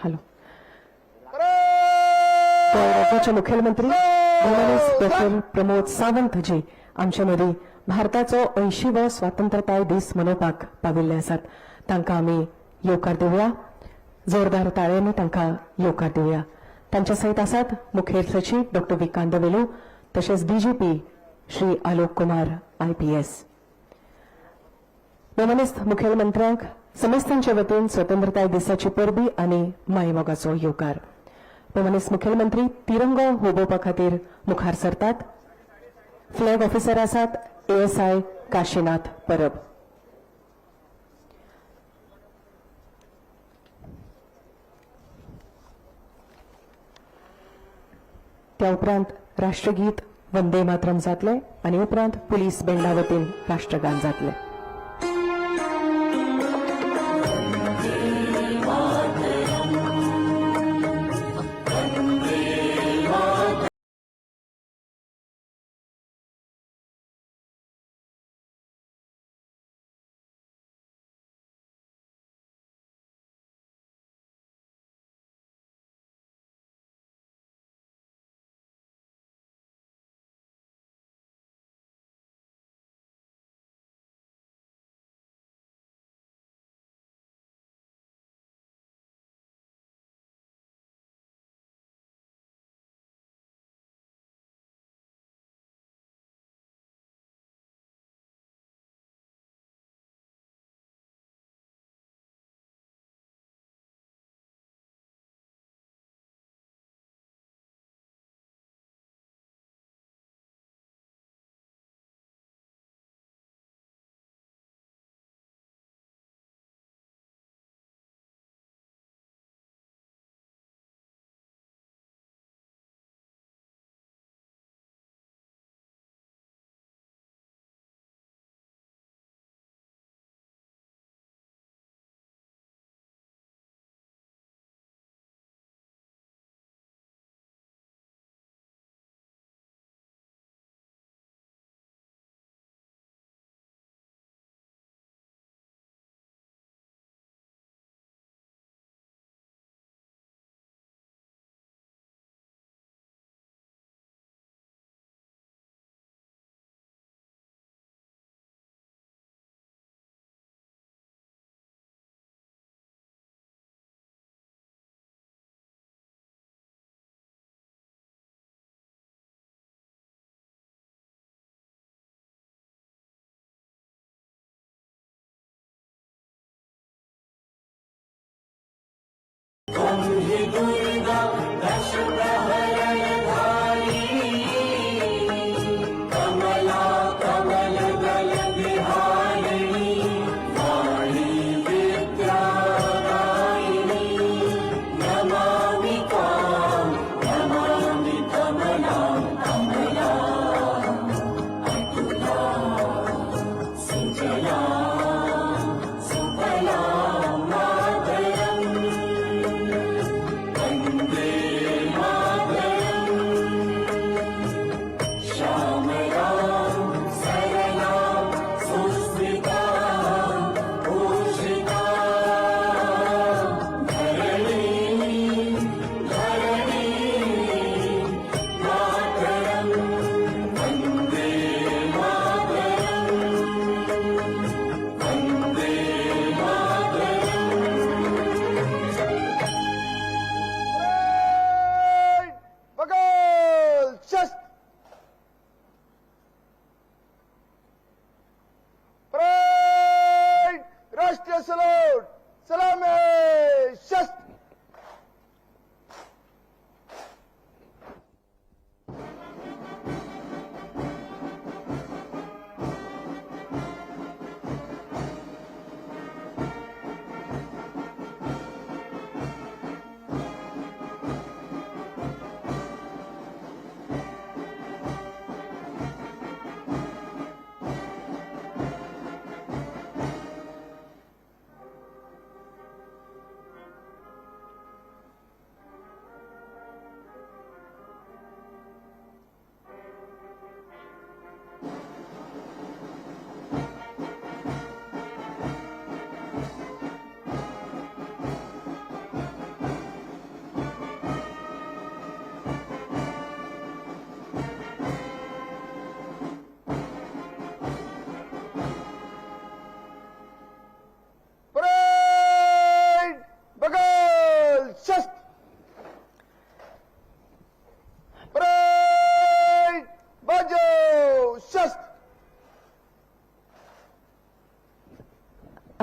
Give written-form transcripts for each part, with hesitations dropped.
Hello. राज्याचे मुख्यमंत्री doctor Pramod Sawantji आमच्यामध्ये भारताचो 80व स्वातंत्र्यताय दीस मनोवपाक पाविल्ले आसात. तांकां आमी येवकार दिवया. जोरदार ताळयांनी तांकां येवकार दिवया. तांच्या सयत आसात मुखेल सचिव डॉक्टर विकांत वेलू तशेंच डीजीपी श्री आलोक कुमार IPS. ममनिस्त मुखेलमंत्र्यांक समेस्तांचे वतीन स्वतंत्रताय दिसाची परबी आनी मायमोगाचो येवकार. ममनिस्त मुखेलमंत्री तिरंगो हुबोवपा खातीर मुखार सरतात. फ्लॅग ऑफिसर आसात ASI काशीनाथ परब. त्या उपरांत राष्ट्रगीत वंदे मातरम जातले आनी उपरांत पुलीस बँडा वतीन राष्ट्रगान जातले.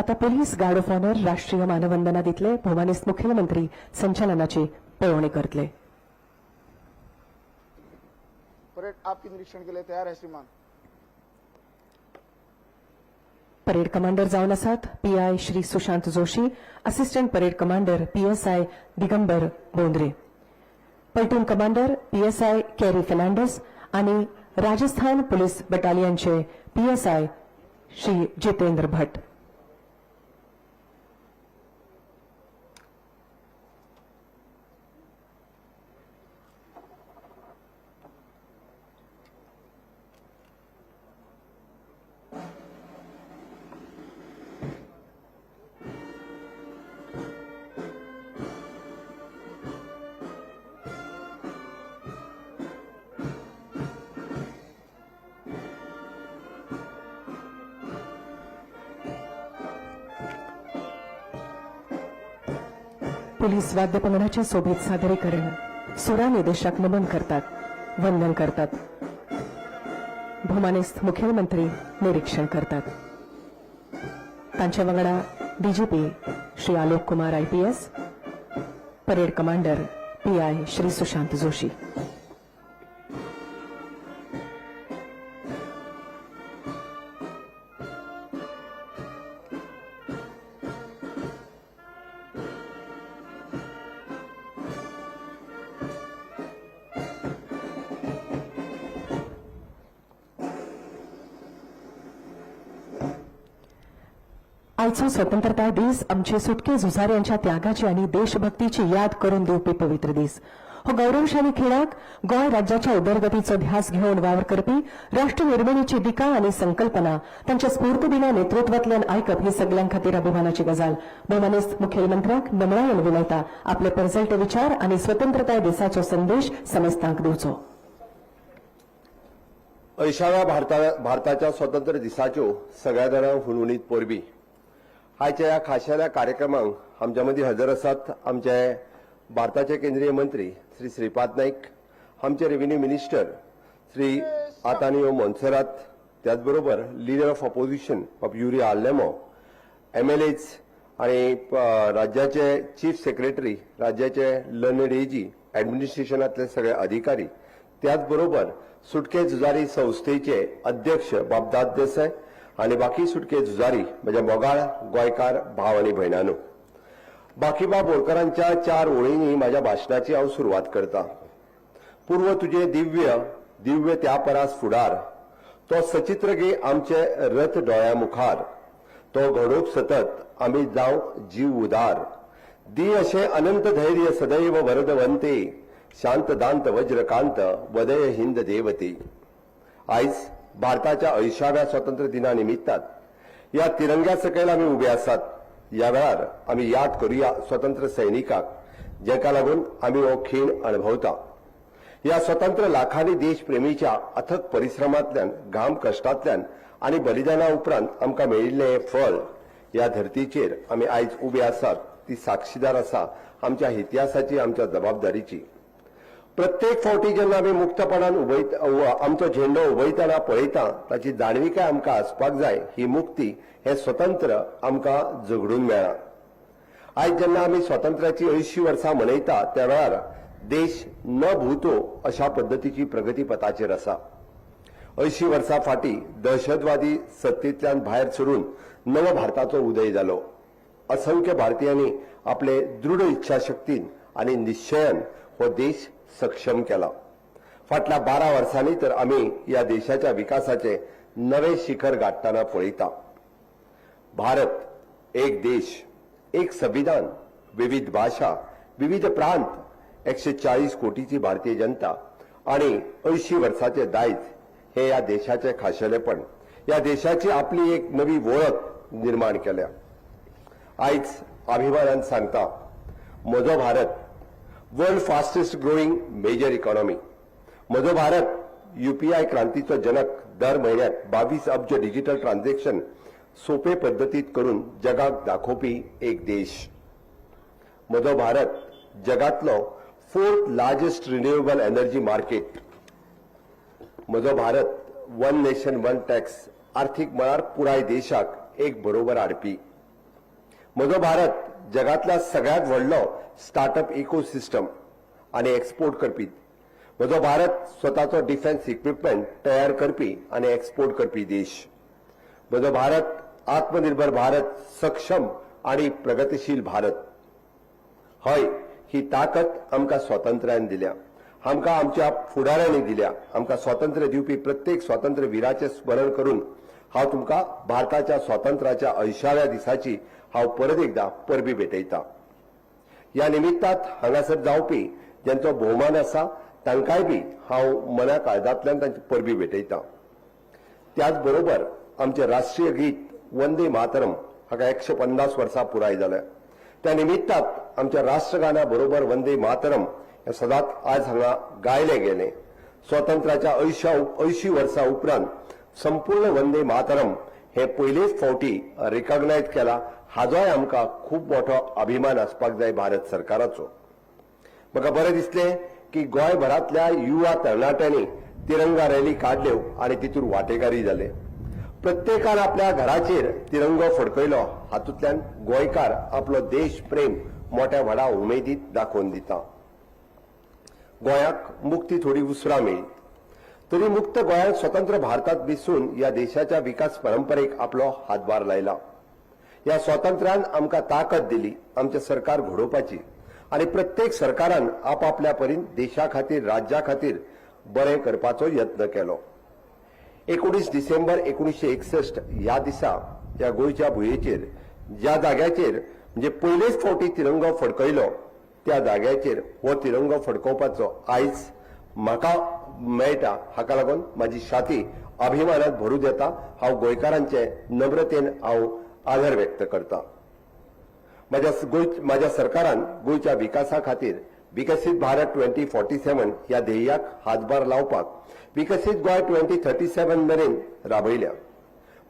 आता पोलीस गार्ड ऑफ ऑनर राष्ट्रीय मानवंदना दितले भोवमानेस्त मुखेलमंत्री संचालनाची पळवणी करतले. परेड आपके निरीक्षण के लिए तैयार है श्रीमान. परेड कमांडर जावन आसात PI Shri Sushant Joshi, assistant parade commander PSI Digambar Bondre, पलटून कमांडर पीएसआय कॅरी फर्नांडीस आणि राजस्थान पोलीस बटालियनचे पीएसआय श्री जितेंद्र भट्ट. पोलीस वाद्यपंगडाचे सोबीत सादरीकरण सुरा निदेशक नमन करतात, वंदन करतात. भोवमानेस्त मुखेलमंत्री निरीक्षण करतात. तांच्या वांगडा DGP Shri Alok Kumar IPS, parade commander PI Shri Sushant Joshi. आजचो स्वतंत्रता दीस आमचे सुटके झुजाऱ्यांच्या त्यागाची आणि देशभक्तीची याद करून दिवपी पवित्र दीस. हो गौरवशाली खेळाक गोंय राज्याच्या उदरगतीचो ध्यास घेऊन वावर करपी राष्ट्र निर्मिणीची दिका आणि संकल्पना तांच्या स्फूर्तदिना नेतृत्वांतल्यान आयकप ही सगळ्यां खातीर अभिमानाची गजाल. भोवमानेस्त मुखेलमंत्र्याक नमळायन विनयता आपले परजळटे विचार आणि स्वतंत्रता दिसाचो संदेश समस्तांक दिवचो. 80व्या भारताच्या स्वतंत्र दिसाच्यो सगळ्या जाणां हुनहुनीत परबी. आयच्या ह्या खाशेल्या कार्यक्रमाक आमच्या मदीं हजर आसात आमचे भारताचे केंद्रीय मंत्री श्री श्रीपाद नाईक, आमचे रेव्हेन्यू मिनिस्टर श्री आतानियो मोन्सेरात, त्याचबरोबर leader of opposition of Yuri Alemao, MLAs आणि राज्याचे चीफ सेक्रेटरी, राज्याचे लर्नड एजी, ॲडमिनिस्ट्रेशनातले सगळे अधिकारी, त्याचबरोबर सुटके झुजारी संस्थेचे अध्यक्ष बाबदाद देसाय आणि बाकी सुटके झुजारी म्हणजे मोगाळ गोंयकार भाव आणि भयणांनो. बाकीबा बोरकरांच्या 4 ओळींनी माझ्या भाशणाची हांव सुरवात करता. पूर्व तुझे दिव्य दिव्य त्या परास फुडार, तो सचित्र गे आमचे रथ डोळ्या मुखार, तो घडोवप सतत आमी जाव जीव उदार, दी अशे अनंत धैर्य सदैव वरदवंते, शांत दांत वज्रकांत वदय हिंद देवते. आयज भारताच्या 80व्या स्वातंत्र्य दिना निमित्तात या तिरंग्या सकयल आमी उबे आसात. या वेळार आमी याद करूया स्वतंत्र सैनिकाक, जेका लागून आमी हो खीण अणभवता. या स्वतंत्र लाखांनी देशप्रेमीच्या अथक परिश्रमांतल्यान, घाम कश्टांतल्यान आणि बलिदाना उपरांत आमकां मेळिल्लें हें फळ या धर्तीचेर आमी आयज उबे आसात ती साक्षीदार आसा आमच्या इतिहासाची, आमच्या जबाबदारीची. प्रत्येक फावटी जेन्ना आमी मुक्तपणान आमचो झेंडो उबयतना पळयता ताची जाणविकाय आमकां आसपाक जाय. ही मुक्ती, हे स्वतंत्र आमकां झगडून मेळ्ळां. आयज जेन्ना आमी स्वातंत्र्याची 80 वर्सां मनयता त्या वेळार देश न भूतो अशा पद्दतीची प्रगती पथाचेर आसा. 80 वर्सां फाटीं दहशतवादी सत्तेंतल्यान भायर सरून नव भारताचो उदय जालो. असंख्य भारतीयांनी आपले दृढ इच्छाशक्तीन आणि निश्चयान हो देश सक्षम केला. फाटल्या 12 वर्सांनी तर आमी या देशाच्या विकासाचे नवे शिखर गाठताना पळयता. भारत, एक देश, एक संविधान, विविध भाषा, विविध प्रांत, 140 कोटीची भारतीय जनता आणि 80 वर्साचे दायज, हे या देशाचे खाशेलेपण, या देशाची आपली एक नवी वळख निर्माण केल्या. आयज अभिमानान सांगता, म्हजो Bharat world fastest growing major economy. म्हजो भारत यूपीआय क्रांतीचो जनक, दर म्हयन्याक 22 अब्ज डिजिटल ट्रान्झॅक्शन सोपे पद्दतीत करून जगाक दाखोवपी एक देश. म्हजो भारत जगातलो 4th largest renewable energy market. म्हजो भारत 1 नेशन 1 टॅक्स आर्थीक मळार पुराय देशाक एक बरोबर हाडपी. म्हजो भारत जगातल्या सगळ्यात व्हडलो स्टार्टअप इकोसिस्टम आनी एक्सपोर्ट करपी. म्हजो भारत स्वताचो डिफेन्स इक्विपमेंट तयार करपी आनी एक्सपोर्ट करपी देश. म्हजो भारत आत्मनिर्भर भारत, सक्षम आनी प्रगतीशील भारत. हय, ही ताकद आमकां स्वातंत्र्यान दिल्या, आमकां आमच्या फुडाऱ्यांनी दिल्या. आमकां स्वातंत्र्य दिवपी प्रत्येक स्वातंत्र्य वीराचें स्मरण करून हांव तुमकां भारताच्या स्वातंत्र्याच्या 80व्या दिसाची हांव परत एकदा परबी भेटयता. ह्या निमित्तात हांगासर जावपी ज्यांचो भोवमान आसा तांकांय बी हांव मना काळजांतल्यान तांची परबी भेटयता. त्याच बरोबर आमचे राष्ट्रीय गीत वंदे मातरम हाका 150 वर्सां पुराय जाल्या. त्या निमित्तात आमच्या राष्ट्रगाना बरोबर वंदे मातरम हे सदांच आज हांगा गायले गेले. स्वातंत्र्याच्या 80 वर्सां उपरांत संपूर्ण वंदे मातरम हे पयलेच फावटी रिकॉग्नायज केला. हाजोय आमकां खूब मोठो अभिमान आसपाक जाय भारत सरकाराचो. म्हाका बरें दिसलें की गोंयभरांतल्या युवा तरणाट्यांनी तिरंगा रॅली काडल्यो आनी तितूंत वांटेकारी जाले. प्रत्येकान आपल्या घराचेर तिरंगो फडकयलो. हातूंतल्यान गोंयकार आपलो देश प्रेम मोठ्या व्हडा उमेदीत दाखोवन दिता. गोंयाक मुक्ती थोडी उसरां मेळ्ळी, तरी मुक्त गोंयान स्वतंत्र भारतांत दिसून ह्या देशाच्या विकास परंपरेक आपलो हातभार लायला. ह्या स्वातंत्र्यान आमकां ताकद दिली आमचें सरकार घडोवपाची आनी प्रत्येक सरकारान आपापल्या परीन देशा खातीर, राज्या खातीर बरें करपाचो यत्न केलो. 19 डिसेंबर 1961 ह्या दिसा ह्या गोंयच्या भुंयेचेर ज्या जाग्याचेर म्हणजे पयलेच फावटी तिरंगो फडकयलो त्या जाग्याचेर हो तिरंगो फडकोवपाचो आयज म्हाका मेळटा. हाका लागून म्हाजी छाती अभिमानात भरून येता. हांव गोंयकारांचे नम्रतेन हांव आदर व्यक्त करता. म्हाज्या सरकारान गोंयच्या विकासा खातीर विकसीत भारत 2047 ह्या ध्येयाक हातभार लावपाक विकसीत गोंय 2037 मेरेन राबयल्या.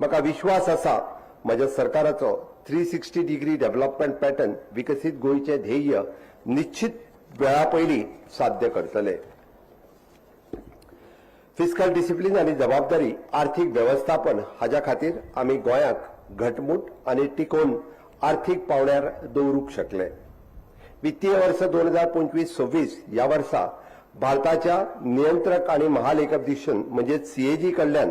म्हाका विश्वास आसा म्हज्या सरकाराचो 360 डिग्री डेव्हलपमेंट पॅटर्न विकसीत गोंयचे ध्येय निश्चित वेळा पयलीं साध्य करतले. फिस्कल डिसिप्लिन आनी जबाबदारी, आर्थीक व्यवस्थापन हाच्या खातीर आमी गोंयाक घटमूट आनी टिकोवन आर्थीक पावण्यार दवरूंक शकले. वित्तीय वर्ष 2025-26 ह्या वर्सा भारताच्या नियंत्रक आणि महालेखाधीशन म्हणजे सीएजी कडल्यान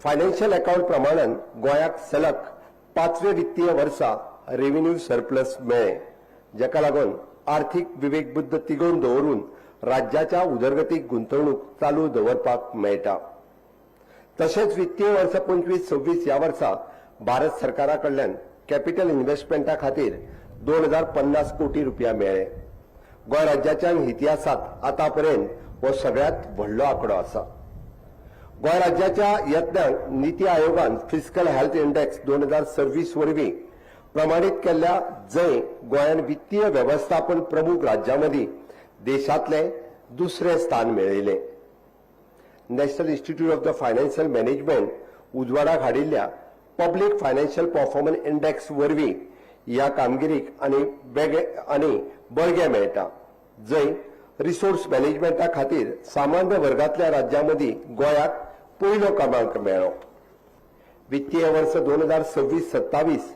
फायनान्शियल अकाउंट प्रमाणान गोंयाक सलग 5वें वित्तीय वर्सा रेव्हेन्यू सरप्लस मेळ्ळें, जाका लागून आर्थीक विवेकबुद्ध तिगोवन दवरून राज्याच्या उदरगतीक गुंतवणूक चालू दवरपाक मेळटा. तशेंच वित्तीय वर्ष 25-26 ह्या वर्सा भारत सरकारा कडल्यान कॅपिटल इन्व्हेस्टमेंटा खातीर 2050 कोटी रुपया मेळ्ळे. गोंय राज्याच्या इतिहासात आतापर्यंत हो सगळ्यात व्हडलो आंकडो आसा. गोंय राज्याच्या यत्नांक नीती आयोगान फिस्कल हेल्थ इंडेक्स 2026 वरवीं प्रमाणीत केल्ल्या जंय गोंयान वित्तीय व्यवस्थापन प्रमुख राज्यांमदीं देशांतले दुसरे स्थान मेळयले. National institute of the financial management उजवाडाक हाडिल्ल्या पब्लीक फायनान्शियल परफॉर्मन्स इंडेक्स वरवीं ह्या कामगिरीक आनी बळगें मेळटा, जंय रिसोर्स मॅनेजमेंटा खातीर सामान्य वर्गांतल्या राज्यांमदीं गोंयाक पयलो क्रमांक मेळ्ळो. वित्तीय वर्ष 2026-27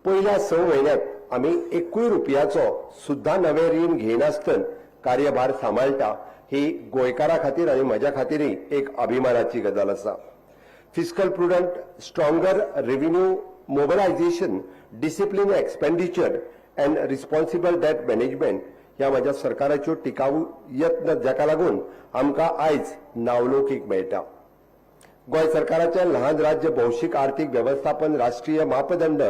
पयल्या 6 म्हयन्यांत आमी एकूय रुपयाचो सुद्दां नवें रीण घेयनासतना कार्यभार सांबाळटा. ही गोंयकारां खातीर आनी म्हज्या खातीरय एक अभिमानाची गजाल आसा. Fiscal prudent, stronger revenue mobilisation, discipline expenditure and responsible debt management ह्या म्हज्या सरकाराच्यो टिकाऊ यत्न जाका लागून आमकां आयज नावलौकीक मेळटा. गोंय सरकाराचें ल्हान राज्य भौशीक आर्थीक व्यवस्थापन राष्ट्रीय मापदंड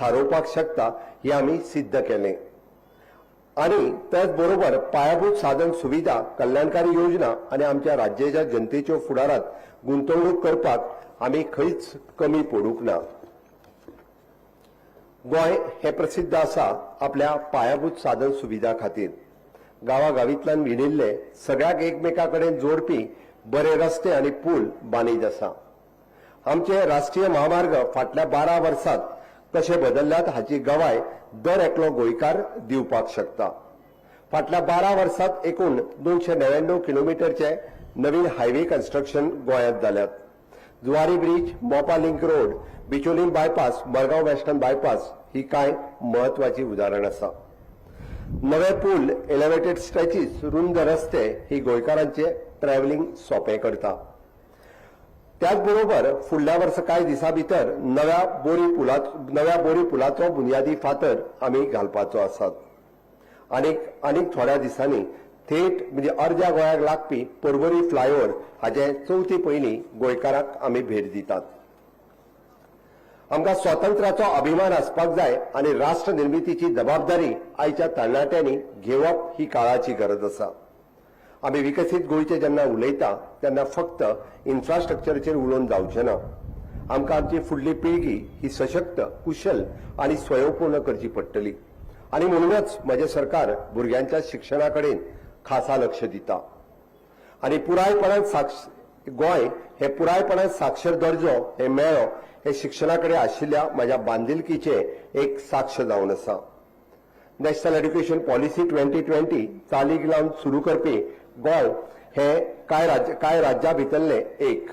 थारोवपाक शकता हें आमी सिद्ध केलें. आनी त्याच बरोबर पायाभूत साधन सुविधा, कल्याणकारी योजना आनी आमच्या राज्याच्या जनतेच्यो फुडारात गुंतवणूक करपाक आमी खंयच कमी पडूंक ना. गोंय हे प्रसिद्ध आसा आपल्या पायाभूत साधन सुविधा खातीर. गांवागावींतल्यान विणिल्ले सगळ्याक एकमेका कडेन जोडपी बरे रस्ते आनी पूल बांदीत आसा. आमचे राष्ट्रीय महामार्ग फाटल्या 12 वर्सांत कशे बदल्ल्यात हाची गवाय दर एकलो गोंयकार दिवपाक शकता. फाटल्या 12 वर्सांत एकूण 299 किलोमीटरचे नवीन हायवे कन्स्ट्रक्शन गोंयांत जाल्यात. Zuari bridge, Mopa link road, Bicholim bypass, Madgaon western bypass ही कांय महत्वाची उदाहरण आसा. नवे पूल, एलिव्हेटेड स्ट्रेचीस, रुंद रस्ते ही गोंयकारांचे ट्रॅव्हलिंग सोंपें करता. त्याचबरोबर फुडल्या वर्सा कांय दिसां भितर नव्या बोरी पुलाचो बुनयादी फातर आमी घालपाचो आसात. आनीक थोड्या दिसांनी थेट म्हणजे अर्द्या गोंयाक लागपी पर्वरी फ्लायओव्हर हाचे चवथी पयलीं गोंयकारांक आमी भेट दितात. आमकां स्वातंत्र्याचो अभिमान आसपाक जाय आनी राष्ट्र निर्मितीची जबाबदारी आयच्या तरणाट्यांनी घेवप ही काळाची गरज आसा. आमी विकसीत गोंयचे जेन्ना उलयता तेन्ना फक्त इन्फ्रास्ट्रक्चरचेर उलोवन जावचें ना. आमकां आमची फुडली पिळगी ही सशक्त, कुशल आनी स्वयंपूर्ण करची पडटली. आनी म्हणूनच म्हजें सरकार भुरग्यांच्या शिक्षणा कडेन खासा लक्ष दिता. आनी गोंय हे पुरायपणान साक्षर दर्जो हे मेळ्ळो हे शिक्षणा कडेन आशिल्ल्या म्हज्या बांदिलकीचे एक साक्ष जावन आसा. नॅशनल एड्युकेशन पॉलिसी 2020 चालीक लावन सुरू करपी गोंय हे कांय राज्यां भितरले एक.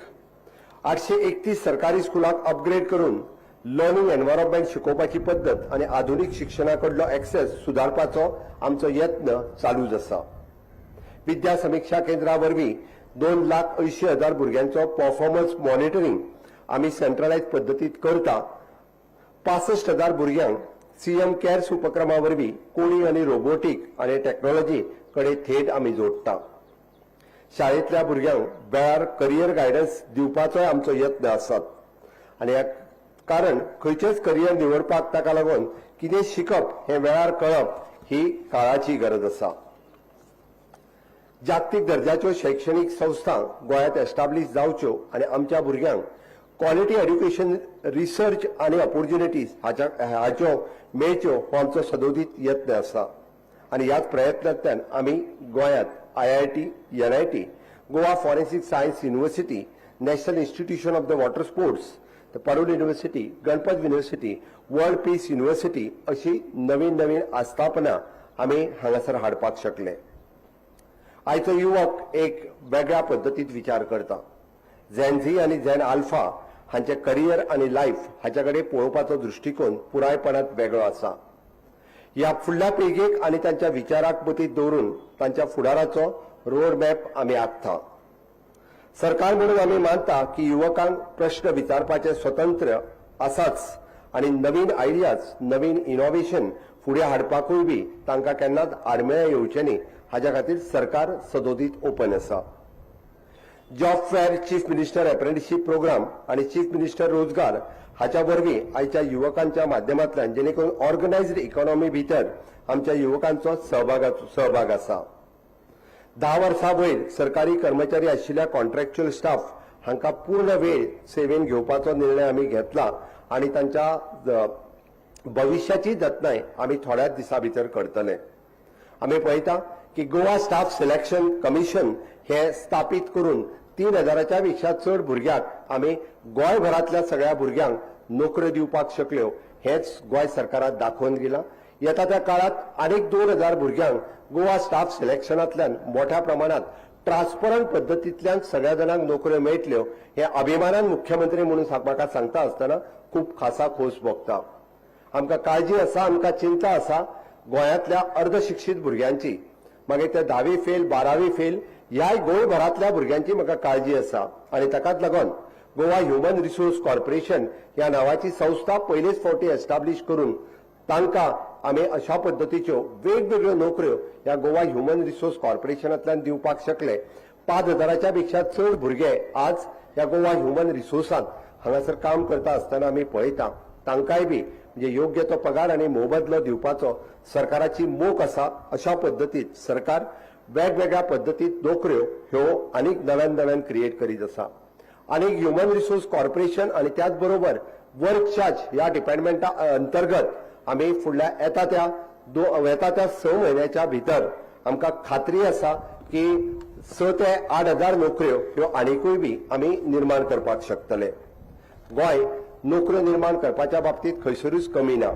831 सरकारी स्कुलांक अपग्रेड करून लर्निंग एनवायरमेंट शिकोवपाची पद्दत आनी आधुनीक शिक्षणा कडलो एक्सेस सुदारपाचो आमचो यत्न चालूच आसा. विद्या समीक्षा केंद्रा वरवीं 2,80,000 भुरग्यांचो परफॉर्मन्स मॉनिटरींग आमी सेंट्रलायज पद्दतीत करता. 65,000 भुरग्यांक सीएम केअर्स उपक्रमा वरवीं कोडिंग आनी रोबोटीक आनी टेक्नॉलॉजी कडेन थेट आमी जोडटा. शाळेंतल्या भुरग्यांक वेळार करियर गायडन्स दिवपाचोय आमचो यत्न आसात. आनी कारण खंयचेच करियर निवडपाक ताका लागून कितें शिकप हें वेळार कळप ही काळाची गरज आसा. जागतीक दर्जाच्यो शैक्षणीक संस्था गोंयांत एस्टाब्लीश जावच्यो आनी आमच्या भुरग्यांक क्वॉलिटी एड्युकेशन, रिसर्च आनी ऑपॉर्च्युनिटीज हाच्यो मेळच्यो हो आमचो सदोदीत यत्न आसा. आनी ह्याच प्रयत्नांतल्यान आमी गोंयांत IIT, NIT, Goa forensic science university, national institution of the water sports, parole university, Ganpat university, world peace university अशी नवीन आस्थापना आमी हांगासर हाडपाक शकले. आयचो युवक एक वेगळ्या पद्दतीत विचार करता. झेन झी आनी झेन आल्फा हांचे करियर आनी लायफ हाच्या कडेन पळोवपाचो दृश्टिकोन पुरायपणान वेगळो आसा. ह्या फुडल्या पिळगेक आनी तांच्या विचाराक मतींत दवरून तांच्या फुडाराचो रोड मॅप आमी आखता. सरकार म्हणून आमी मानता की युवकांक प्रश्न विचारपाचें स्वतंत्र आसाच आनी नवीन आयडियाज, नवीन इनोव्हेशन फुडें हाडपाकूय बी तांकां केन्नाच आडमेळें येवचें न्ही हाच्या खातीर सरकार सदोदीत ओपन आसा. Job fair, chief minister apprenticeship programme आनी चीफ मिनिस्टर रोजगार हाच्या वरवीं आयच्या युवकांच्या माध्यमांतल्यान जेणे करून ऑर्गनायज्ड इकॉनॉमी भितर आमच्या युवकांचो सहभाग आसा. 10 वर्सां वयर सरकारी कर्मचारी आशिल्ल्या कॉन्ट्रॅक्च्युअल स्टाफ हांकां पूर्ण वेळ सेवेन घेवपाचो निर्णय आमी घेतला आनी तांच्या भविश्याची जतनाय आमी थोड्याच दिसां भितर करतले. आमी पळयता की गोवा स्टाफ सिलेक्शन कमिशन हे स्थापीत करून 3,000च्या पेक्षा चड भुरग्यांक आमी गोंयभरांतल्या सगळ्या भुरग्यांक नोकऱ्यो दिवपाक शकल्यो हेच गोंय सरकारान दाखोवन दिलां. येता त्या काळात आनीक 2,000 भुरग्यांक गोवा स्टाफ सिलेक्शनांतल्यान मोठ्या प्रमाणात ट्रान्सपरंट पद्दतींतल्यान सगळ्या जाणांक नोकऱ्यो मेळटल्यो हे अभिमानान मुख्यमंत्री म्हणून म्हाका सांगता आसतना खूब खासा खोस भोगता. आमकां काळजी आसा, आमकां चिंता आसा गोंयांतल्या अर्धशिक्षीत भुरग्यांची. मागीर ते 10वी फेल, 12वी फेल ह्याय गोंयभरांतल्या भुरग्यांची म्हाका काळजी आसा. आनी ताकाच लागून गोवा ह्युमन रिसोर्स कॉर्पोरेशन ह्या नांवाची संस्था पयलेच फावटी एस्टाब्लीश करून तांकां आमी अशा पद्दतीच्यो वेगवेगळ्यो नोकऱ्यो ह्या गोवा ह्युमन रिसोर्स कॉर्पोरेशनांतल्यान दिवपाक शकले. 5,000च्या पेक्षा चड भुरगे आज ह्या गोवा ह्युमन रिसोर्सांत हांगासर काम करता आसतना आमी पळयता. तांकांय बी म्हणजे योग्य तो पगार आनी मोबदलो दिवपाचो सरकाराची मोख आसा. अशा पद्दतीत सरकार वेगवेगळ्या पद्दतीत नोकऱ्यो ह्यो आनीक नव्यान क्रिएट करीत आसा. आनीक ह्युमन रिसोर्स कॉर्पोरेशन आनी त्याच बरोबर वर्क चार्ज ह्या डिपार्टमेंटा अंतर्गत आमी फुडल्या येता त्या 6 म्हयन्याच्या भितर आमकां खात्री आसा की 6 ते 8,000 नोकऱ्यो ह्यो आनीकूय बी आमी निर्माण करपाक शकतले. गोंय नोकऱ्यो निर्माण करपाच्या बाबतीत खंयसरूच कमी ना.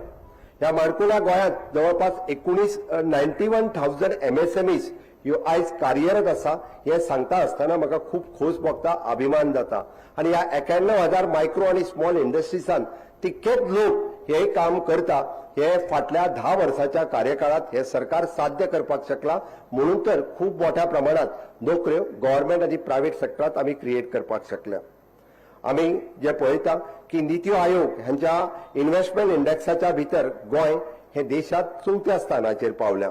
ह्या माणकुल्या गोंयांत जवळपास 91,000 MSMEs ह्यो आयज कार्यरत आसा हे सांगता आसतना म्हाका खूब खोस भोगता, अभिमान जाता. आनी ह्या 91,000 मायक्रो आनी स्मॉल इंडस्ट्रीजांत तितकेच लोक हे काम करता हे फाटल्या 10 वर्साच्या कार्यकाळात हे सरकार साध्य करपाक शकला. म्हणून तर खूप मोठ्या प्रमाणात नोकऱ्यो गव्हर्नमेंट आणि प्रायव्हेट सेक्टरात आम्ही क्रिएट करपाक शकल्या. आम्ही जे पळयता की नीती आयोग ह्यांच्या इन्व्हेस्टमेंट इंडेक्साच्या भितर गोंय हे देशात 4थ्या स्थानाचेर पावल्या.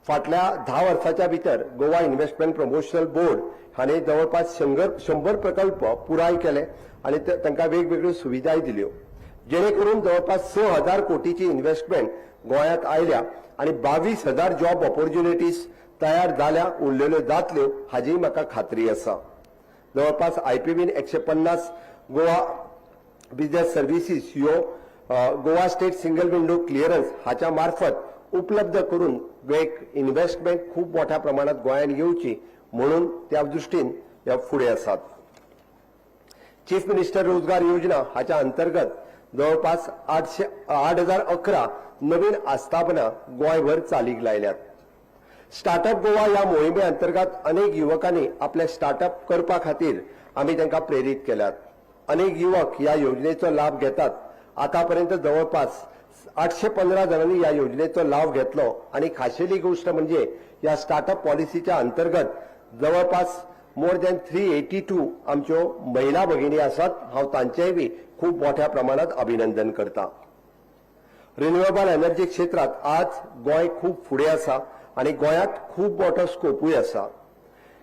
फाटल्या 10 वर्साच्या भितर गोवा इन्व्हेस्टमेंट प्रमोशनल बोर्ड हांणी जवळपास 100 प्रकल्प पुराय केले आणि तांकां वेगवेगळ्यो सुविधाय दिल्यो, जेणे करून जवळपास 6,000 कोटीची इन्व्हेस्टमेंट गोंयांत आयल्या आणि 22,000 जॉब ऑपॉर्च्युनिटीज तयार जाल्या, उरलेल्यो जातल्यो हाची म्हाका खात्री आसा. जवळपास आयपीबीन 150 गोवा बिझनेस सर्व्हिसीस ह्यो Goa state single window clearance हाच्या मार्फत उपलब्ध करून एक इन्व्हेस्टमेंट खूप मोठ्या प्रमाणात गोंयांत येवची म्हणून त्या दृष्टीन ह्या फुडें आसात. चीफ मिनिस्टर रोजगार योजना हाच्या अंतर्गत जवळपास 8,011 नवीन आस्थापना गोंयभर चालीक लायल्यात. स्टार्टअप गोवा ह्या मोहिमे अंतर्गत अनेक युवकांनी आपले स्टार्टअप करपा खातीर आम्ही तांकां प्रेरीत केल्यात. अनेक युवक ह्या योजनेचो लाभ घेतात. आतापर्यंत जवळपास 815 जणांनी या योजनेचा लाभ घेतलो आणि खाशेली गोष्ट म्हणजे या स्टार्टअप पॉलिसीच्या अंतर्गत जवळपास मोर दॅन 382 आमच्यो महिला भगिनी आसात. हांव तांचेय बी खूप मोठ्या प्रमाणात अभिनंदन करता. रिन्युएबल एनर्जी क्षेत्रात आज गोंय खूप फुडें आसा आणि गोंयांत खूप मोठो स्कोपूय आसा.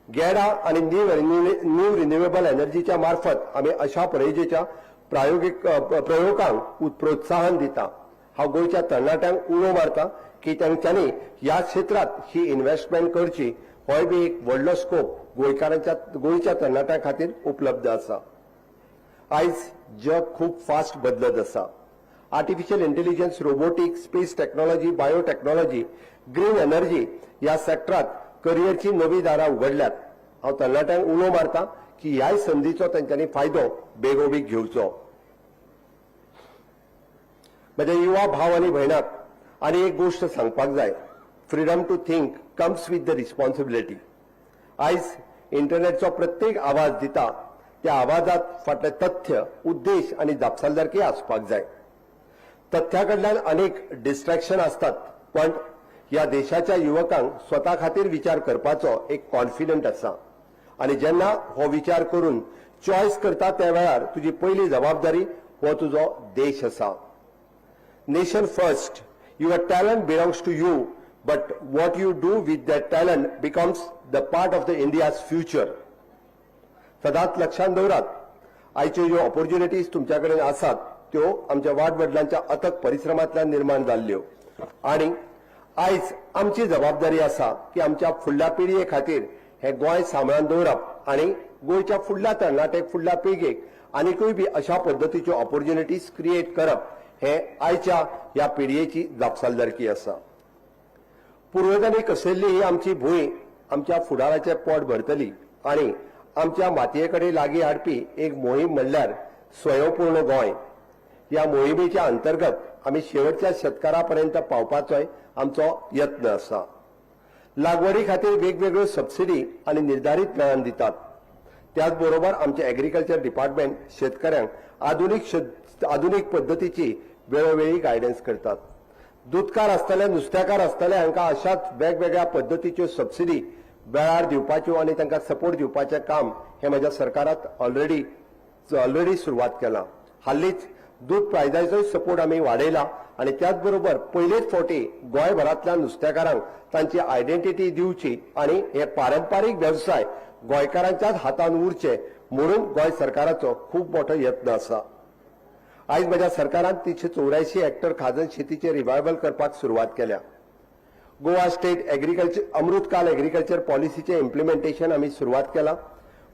गॅडा आणि न्यू रिन्युएबल एनर्जीच्या मार्फत आम्ही अशा तरेच्या प्रयोगांक प्रोत्साहन दिता. हांव गोंयच्या तरणाट्यांक उलो मारता की तांच्यांनी ह्या क्षेत्रात ही इन्व्हेस्टमेंट करची. होय बी एक व्हडलो स्कोप गोंयच्या तरणाट्यां खातीर उपलब्ध आसा. आयज जग खूप फास्ट बदलत आसा. Artificial intelligence, robotics, space technology, biotechnology, green energy या सेक्टरात करिअरची नवी दारां उगडल्यात. हांव तरणाट्यांक उलो मारता की ह्याय संदीचो तांच्यांनी फायदो बेगोबेग घेवचो. म्हज्या युवा भाव आणि भयणाक आनी एक गोष्ट सांगपाक जाय. Freedom to think comes with the responsibility. आयज इंटरनेटचो प्रत्येक आवाज दिता त्या आवाजात फाटले तथ्य, उद्देश आणि जापसालदारकी आसपाक जाय. तथ्याकडल्यान अनेक डिस्ट्रॅक्शन असतात, पण या देशाच्या युवकांक स्वता खातीर विचार करपाचो एक कॉन्फिडंट आसा आणि जेन्ना हो विचार करून चॉयस करता त्या वेळार तुजी पहिली जबाबदारी हो तुजो देश आसा. Nation first. Your talent belongs to you, but what you do with that talent becomes the part of the India's future. सदांच लक्षात दवरात, आयच्यो ज्यो ऑपॉर्च्युनिटीज तुमच्या कडेन आसात त्यो आमच्या वाडवडिलांच्या अथक परिश्रमांतल्यान निर्माण जाल्ल्यो आणि आयज आमची जबाबदारी आसा की आमच्या फुडल्या पिळये खातीर हे गोंय सांबाळून दवरप आणि गोंयच्या फुडल्या तरणाटेक, फुडल्या पिळगेक आनीकूय बी अशा पद्दतीच्यो ऑपॉर्च्युनिटीज क्रिएट करप हे आयच्या ह्या पिळयेची जापसालदारकी आसा. पुर्वजांनी कसयल्ली ही आमची भूंय आमच्या फुडाराचें पोट भरतली आणि आमच्या मातयेकडे लागीं हाडपी एक मोहीम म्हणल्यार स्वयंपूर्ण गोंय. ह्या मोहिमेच्या अंतर्गत आम्ही शेवटच्या शेतकारापर्यंत पावपाचोय आमचो यत्न आसा. लागवडी खातीर वेगवेगळ्यो सबसिडी आणि निर्धारित प्लॅन दितात. त्याचबरोबर आमचे एग्रीकल्चर डिपार्टमेंट शेतकऱ्यांक आधुनिक पद्धतीची वेळोवेळी गायडन्स करतात. दूधकार आसतले, नुस्तेकार आसतले हांकां अशाच वेगवेगळ्या पद्धतीच्यो सबसिडी वेळार दिवपाच्यो आणि तांकां सपोर्ट दिवपाचें काम हे म्हज्या सरकारात ऑलरेडी सुरवात केला. हालींच दूध प्रायजाचोय सपोर्ट आमी वाडयला आणि त्याचबरोबर पयलेच फावटी गोंयभरांतल्या नुस्तेकारांक तांची आयडेंटिटी दिवची आणि हे पारंपारीक व्यवसाय गोंयकारांच्याच हातान उरचे म्हणून गोंय सरकाराचो खूप मोठो यत्न आसा. आयज म्हज्या सरकारान 384 हेक्टर खाजन शेतीचे रिवायवल करपाक सुरवात केल्या. गोवा स्टेट एग्रीकल्चर अमृतकाल एग्रीकल्चर पॉलिसीचे इम्प्लिमेंटेशन आमी सुरवात केला.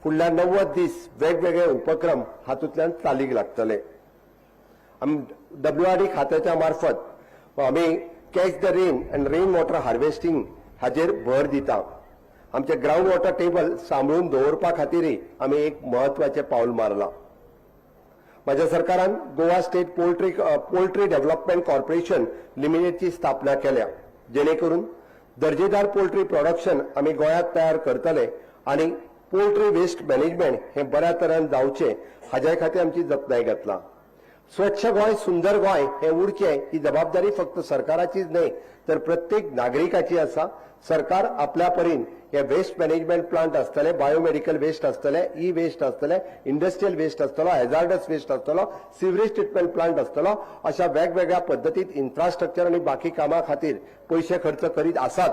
फुडल्या 90 दीस वेगवेगळे उपक्रम हातूंतल्यान चालीक लागतले. WRD खात्याच्या मार्फत आम्ही catch the rain and rain water harvesting हाचेर भर दिता. आमचे ग्राउंड वॉटर टेबल सांबाळून दवरपा खातीरय आमी एक म्हत्वाचें पावल मारला. माझ्या सरकारान Goa state poultry development corporation लिमिटेडची स्थापना केल्या, जेणे करून दर्जेदार पोल्ट्री प्रोडक्शन आमी गोंयांत तयार करतले आणि पोल्ट्री वेस्ट मॅनेजमेंट हे बऱ्या तरेन जावचे हाचे खातीर आमची जतनाय घेतला. स्वच्छ गोंय सुंदर गोंय हे उरचें ही जबाबदारी फक्त सरकाराचीच न्हय तर प्रत्येक नागरिकाची आसा. सरकार आपल्या परीन हे वेस्ट मॅनेजमेंट प्लांट आसतले, बायोमेडिकल वेस्ट आसतले, ई वेस्ट आसतले, इंडस्ट्रियल वेस्ट आसतलो, हॅझार्डस वेस्ट आसतलो, सिवरेज ट्रिटमेंट प्लांट आसतलो, अशा वेगवेगळ्या पद्दतीत इन्फ्रास्ट्रक्चर आणि बाकी कामां खातीर पयशे खर्च करीत आसात.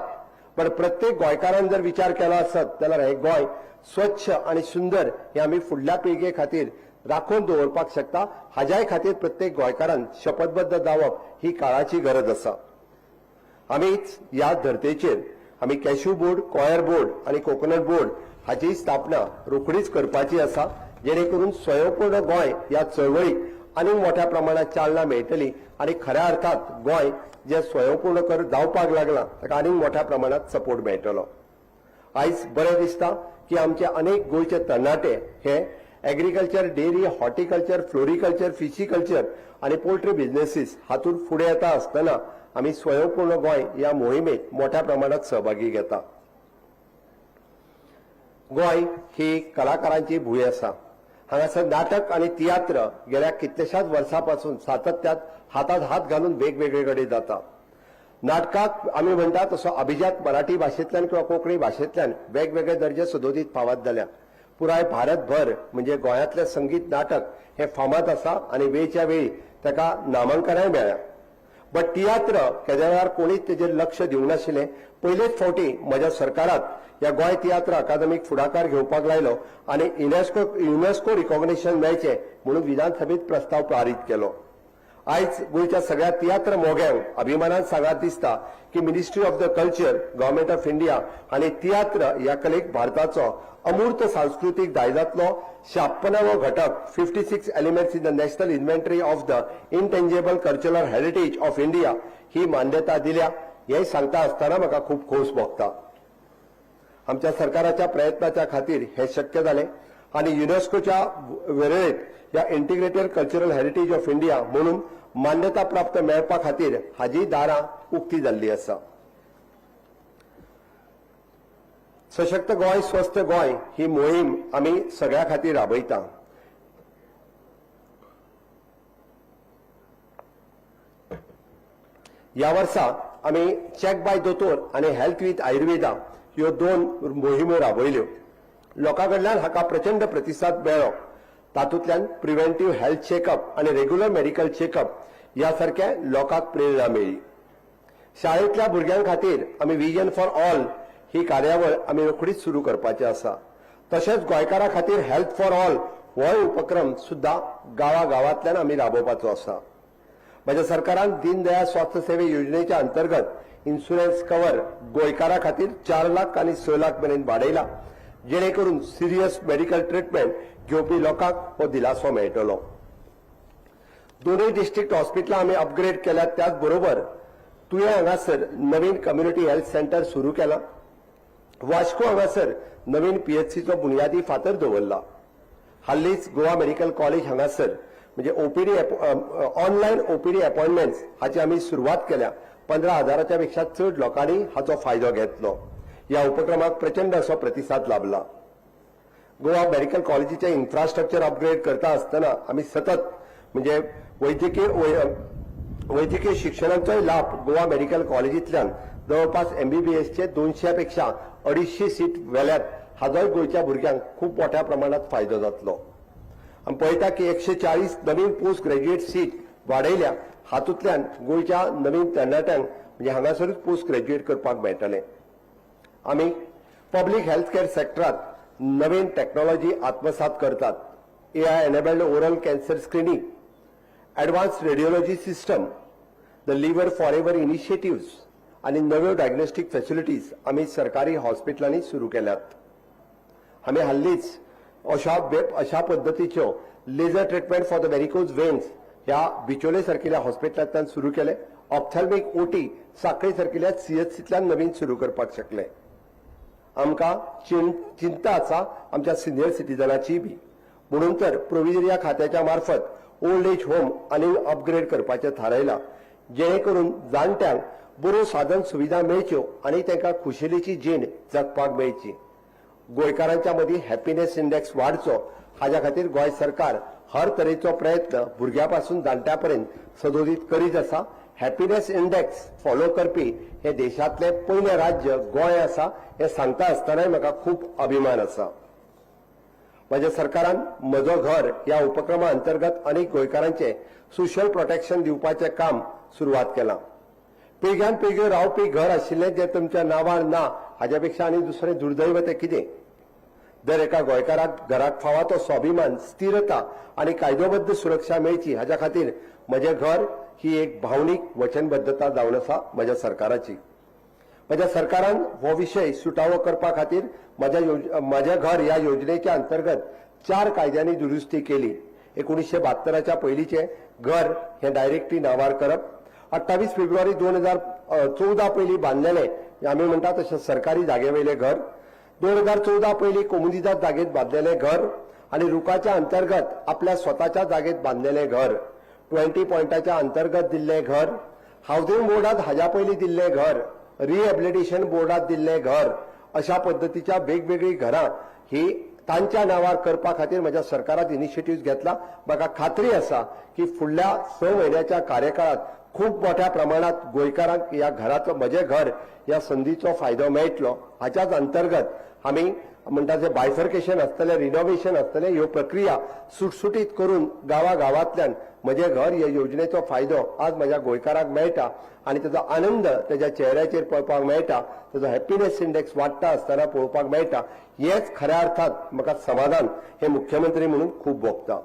पण प्रत्येक गोंयकारान जर विचार केलो आसत जाल्यार हे गोंय स्वच्छ आणि सुंदर हे आमी फुडल्या पिळगे खातीर राखून दवरपाक शकता. हाज्याय खातीर प्रत्येक गोंयकारान शपथबद्ध जावप ही काळाची गरज आसा. आमीच ह्या धर्तेचेर आमी कॅश्यू बोर्ड, कॉयर बोर्ड आणि कोकोनट बोर्ड हाची स्थापना रोखडीच करपाची आसा, जेणे करून स्वयंपूर्ण गोंय ह्या चळवळीक आनीक मोठ्या प्रमाणात चालना मेळटली आणि खऱ्या अर्थात गोंय जे स्वयंपूर्ण जावपाक लागला ताका आनीक मोठ्या प्रमाणात सपोर्ट मेळटलो. आयज बरें दिसता की आमचे अनेक गोंयचे तरणाटे हे एग्रीकल्चर, डेअरी, हॉर्टिकल्चर, फ्लोरिकल्चर, फिशिकल्चर आणि पोल्ट्री बिझनेसीस हातून फुडें येता आसतना आमी स्वयंपूर्ण गोंय ह्या मोहिमेत मोठ्या प्रमाणात सहभागी घेता. गोंय ही कलाकारांची भूंय आसा. हांगासर नाटक आणि तियात्र गेल्या कितल्याशाच वर्सांपासून सातत्यात हातात हात घालून वेगवेगळे कडेन जाता. नाटकाक आमी म्हणटा तसो अभिजात मराठी भाशेंतल्यान किंवा कोंकणी भाशेंतल्यान वेगवेगळे दर्जे सदोदीत फावत जाल्या. पुराय भारतभर म्हणजे गोंयांतलें संगीत नाटक हे फामाद आसा आणि वेळच्या वेळी ताका नामांकनय मेळ्ळां. बट तियात्र केद्या वेळार कोणीच तेजेर लक्ष दिवंक नाशिल्लें. पयलेच फावटी म्हज्या सरकारान ह्या गोंय तियात्र अकादमीक फुडाकार घेवपाक लायलो आनी युनेस्को रिकॉग्निशन मेळचें म्हणून विधानसभेत प्रस्ताव पारीत केलो. आयज गोंयच्या सगळ्या तियात्र मोग्यांक अभिमानान सांगात दिसता की ministry of the culture, government of India हांणी तियात्र ह्या कलेक भारताचो अमूर्त सांस्कृतीक दायजांतलो 56वो घटक 56 elements in the national inventory of the intangible cultural heritage of India ही मान्यता दिल्या. हें सांगता आसतना म्हाका खूब खोस भोगता. आमच्या सरकाराच्या प्रयत्नाच्या खातीर हे शक्य जालें आणि युनेस्कोच्या वेळेरेंत ह्या integrated cultural heritage of India म्हणून मान्यता प्राप्त मेळपा खातीर हाजी दारां उक्ती जाल्ली आसा. सशक्त गोंय, स्वस्थ गोंय ही मोहीम आमी सगळ्या खातीर राबयता. ह्या वर्सा आमी चॅक बाय दोतोर आणि हेल्थ विथ आयुर्वेदा ह्यो 2 मोहिमो राबयल्यो. लोकांकडल्यान हाका प्रचंड प्रतिसाद मेळ्ळो. तातूंतल्यान प्रिव्हेंटिव्ह हेल्थ चेकअप आणि रेग्युलर मेडिकल चेकअप ह्या सारख्या लोकांक प्रेरणा मेळ्ळी. शाळेंतल्या भुरग्यां खातीर आमी विजन फॉर ऑल ही कार्यावळ आमी रोखडीच सुरू करपाची आसा. तशेंच गोंयकारां खातीर हेल्थ फॉर ऑल हो उपक्रम सुद्धा गांवांतल्यान आमी राबोवपाचो आसा. म्हज्या सरकारान दीनदयाळ स्वास्थ्य सेवे योजनेच्या अंतर्गत इन्शुरन्स कव्हर गोंयकारां खातीर 4 लाख आनी 6 लाख मेरेन वाडयला, जेणे करून सिरियस मेडिकल ट्रिटमेंट घेवपी लोकांक हो दिलासो मेळटलो. दोनूय डिस्ट्रिक्ट हॉस्पिटलां आमी अपग्रेड केल्यात. त्याच बरोबर तुयें हांगासर नवीन कम्युनिटी हेल्थ सेंटर सुरू केलां. वास्को हांगासर नवीन पीएचसीचो बुनयादी फातर दवरला. हाल्लीच गोवा मेडिकल कॉलेज हांगासर म्हणजे ओपीडी ऑनलायन ओपीडी अपॉइंटमेंट्स हाची आमी सुरवात केल्या. 15,000च्या पेक्षा चड लोकांनी हाचो फायदो घेतलो. ह्या उपक्रमाक प्रचंड असो प्रतिसाद लाभला. गोवा मेडिकल कॉलेजीचे इन्फ्रास्ट्रक्चर अपग्रेड करता आसतना आमी सतत म्हणजे वैद्यकीय शिक्षणाचोय लाभ गोवा मेडिकल कॉलेजींतल्यान जवळपास MBBSचे 200 पेक्षा 250 सीट वेल्यात. हाजोय गोंयच्या भुरग्यांक खूप मोठ्या प्रमाणात फायदो जातलो. आमी पळयता की 140 नवीन पोस्ट ग्रॅज्युएट सीट वाडयल्या. हातूंतल्यान गोंयच्या नवीन तरणाट्यांक म्हणजे हांगासरूच पोस्ट ग्रॅज्युएट करपाक मेळटलें. आमी पब्लीक हेल्थ केअर सेक्टरांत नवीन टेक्नॉलॉजी आत्मसात करतात. AI enabled oral cancer screening, advance radiology system, the liver forever initiatives आणि नव्यो डायग्नोस्टिक फॅसिलिटीज आमी सरकारी हॉस्पिटलांनी सुरू केल्यात. आमी हाल्लीच अशा पद्दतीच्यो laser treatment for the varicose veins ह्या बिचोले सारकिल्या हॉस्पिटलांतल्यान सुरू केले. ऑप्थॅल्मिक OT सांखळी सारकिल्या CHCतल्यान नवीन सुरू करपाक शकले. आमकां चिंता आसा आमच्या सिनियर सिटीजनाची बी. म्हणून तर प्रोविजन खात्याच्या मार्फत ओल्ड एज होम आनी अपग्रेड करपाचें थारायलां, जेणे करून जाणट्यांक बऱ्यो साधन सुविधा मेळच्यो आनी तांकां खुशेलीची जीण जगपाक मेळची. गोंयकारांच्या मदीं हॅपीनेस इंडेक्स वाडचो हाच्या खातीर गोंय सरकार हर तरेचो प्रयत्न भुरग्यां जाणट्या पर्यंत सदोदीत करीत आसा. हॅपीनेस इंडेक्स फॉलो करपी हे देशांतले पयले राज्य गोंय आसा हे सांगता आसतनाय म्हाका खूब अभिमान आसा. म्हज्या सरकारान म्हजो घर ह्या उपक्रमा अंतर्गत अनेक गोंयकारांचे सोशल प्रोटेक्शन दिवपाचें काम सुरवात केलां. पिळग्यान पिळग्यो रावपी घर आशिल्लें जे तुमच्या नांवार ना हाच्या पेक्षा आनी दुसरें दुर्दैव तें कितें. दर एका गोंयकाराक घराक फावा तो स्वाभिमान, स्थिरता आनी कायदोबद्द सुरक्षा मेळची हाच्या खातीर म्हजें घर ही एक भावनीक वचनबद्धता जावन आसा म्हज्या सरकाराची. म्हज्या सरकारान हो विशय सुटावो करपा खातीर म्हजें घर ह्या योजनेच्या अंतर्गत 4 कायद्यांनी दुरुस्ती केली. 1972च्या पयलींचे घर हे डायरेक्टली नांवार करप, 28 फेब्रुवारी 2014 पयलीं बांदलेलें आमी म्हणटा तशें सरकारी जागेवयलें घर, 2014 पयलीं कोमुनिदाद जागेत बांदलेलें घर आनी रुखाच्या अंतर्गत आपल्या स्वताच्या जागेत बांदलेलें घर, 20 पॉयंटाच्या अंतर्गत दिल्लें घर, हावसिंग बोर्डात हाज्या पयलीं दिल्लें घर, रिहॅबिलिटेशन बोर्डात दिल्लें घर, अशा पद्दतीच्या वेगवेगळी घरां ही तांच्या नांवार करपा खातीर म्हज्या सरकारान इनिशिएटिव्ह घेतला. म्हाका खात्री आसा की फुडल्या 6 म्हयन्याच्या कार्यकाळात खूब मोठ्या प्रमाणात गोंयकारांक ह्या घराचो म्हजें घर ह्या संदीचो फायदो मेळटलो. हाच्याच अंतर्गत आमी म्हणटा जे बायफर्केशन आसतलें, रिनोव्हेशन आसतलें, ह्यो प्रक्रिया सुटसुटीत करून गांवांतल्यान म्हजें घर ह्या योजनेचो फायदो आज म्हज्या गोंयकारांक मेळटा आनी ताचो आनंद ताच्या चेहऱ्याचेर पळोवपाक मेळटा, ताचो हॅपीनेस इंडेक्स वाडटा आसतना पळोवपाक मेळटा. हेच खऱ्या अर्थात म्हाका समाधान हे मुख्यमंत्री म्हणून खूब भोगता.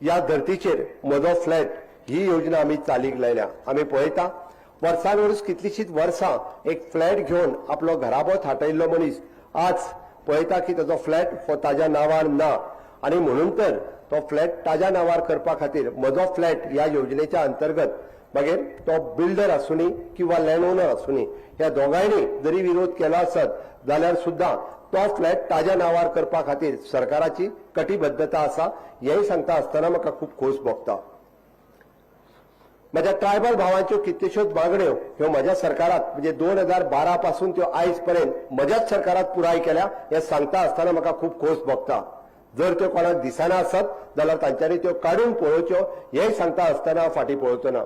ह्या धर्तीचेर म्हजो फ्लॅट ही योजना आमी चालीक लायल्या. आमी पळयता वर्सान वर्स कितलींशींच वर्सां एक फ्लॅट घेवन आपलो घराबो थाटयल्लो मनीस आज पळयता की ताचो फ्लॅट हो ताज्या नांवार ना आनी म्हणून तर तो फ्लॅट ताज्या नांवार करपा खातीर म्हजो फ्लॅट ह्या योजनेच्या अंतर्गत मागीर तो बिल्डर आसूनी किंवा लँड ओनर आसूनी ह्या दोगांयनी जरी विरोध केलो आसत जाल्यार सुद्दां तो फ्लॅट ताज्या नांवार करपा खातीर सरकाराची कटिबद्धता आसा. हेंय सांगता आसतना म्हाका खूब खोस भोगता. म्हज्या ट्रायबल भावांच्यो कितल्योश्योच मागण्यो ह्यो म्हज्या सरकारात म्हणजे 2012 पासून त्यो आयज पर्यंत म्हज्याच सरकारात पुराय केल्या हें सांगता आसतना म्हाका खूब खोस भोगता. जर त्यो कोणाक दिसना आसत जाल्यार तांच्यांनी त्यो काडून पळोवच्यो हेंय सांगता आसतना फाटीं पळोवचो ना.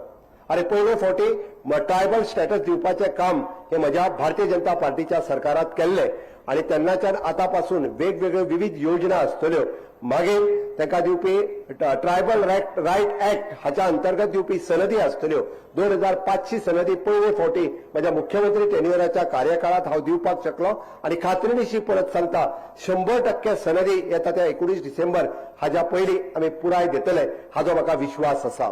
अरे पयले फावटी ट्रायबल स्टेटस दिवपाचें काम हे म्हज्या भारतीय जनता पार्टीच्या सरकारात केल्लें आनी तेन्नाच्यान आतां पासून वेगवेगळ्यो विविध योजना आसतल्यो. मागीर ताका दिवपी ट्रायबल रायट ऍक्ट हाच्या अंतर्गत दिवपी सनदी आसतल्यो. 2500 सनदी पयले फावटी म्हज्या मुख्यमंत्री टेन्युअराच्या कार्यकाळात हांव दिवपाक शकलो आनी खात्रीनिशी परत सांगता 100% सनदी येता त्या 19 डिसेंबर हाच्या पयलीं आमी पुराय दितले हाचो म्हाका विश्वास आसा.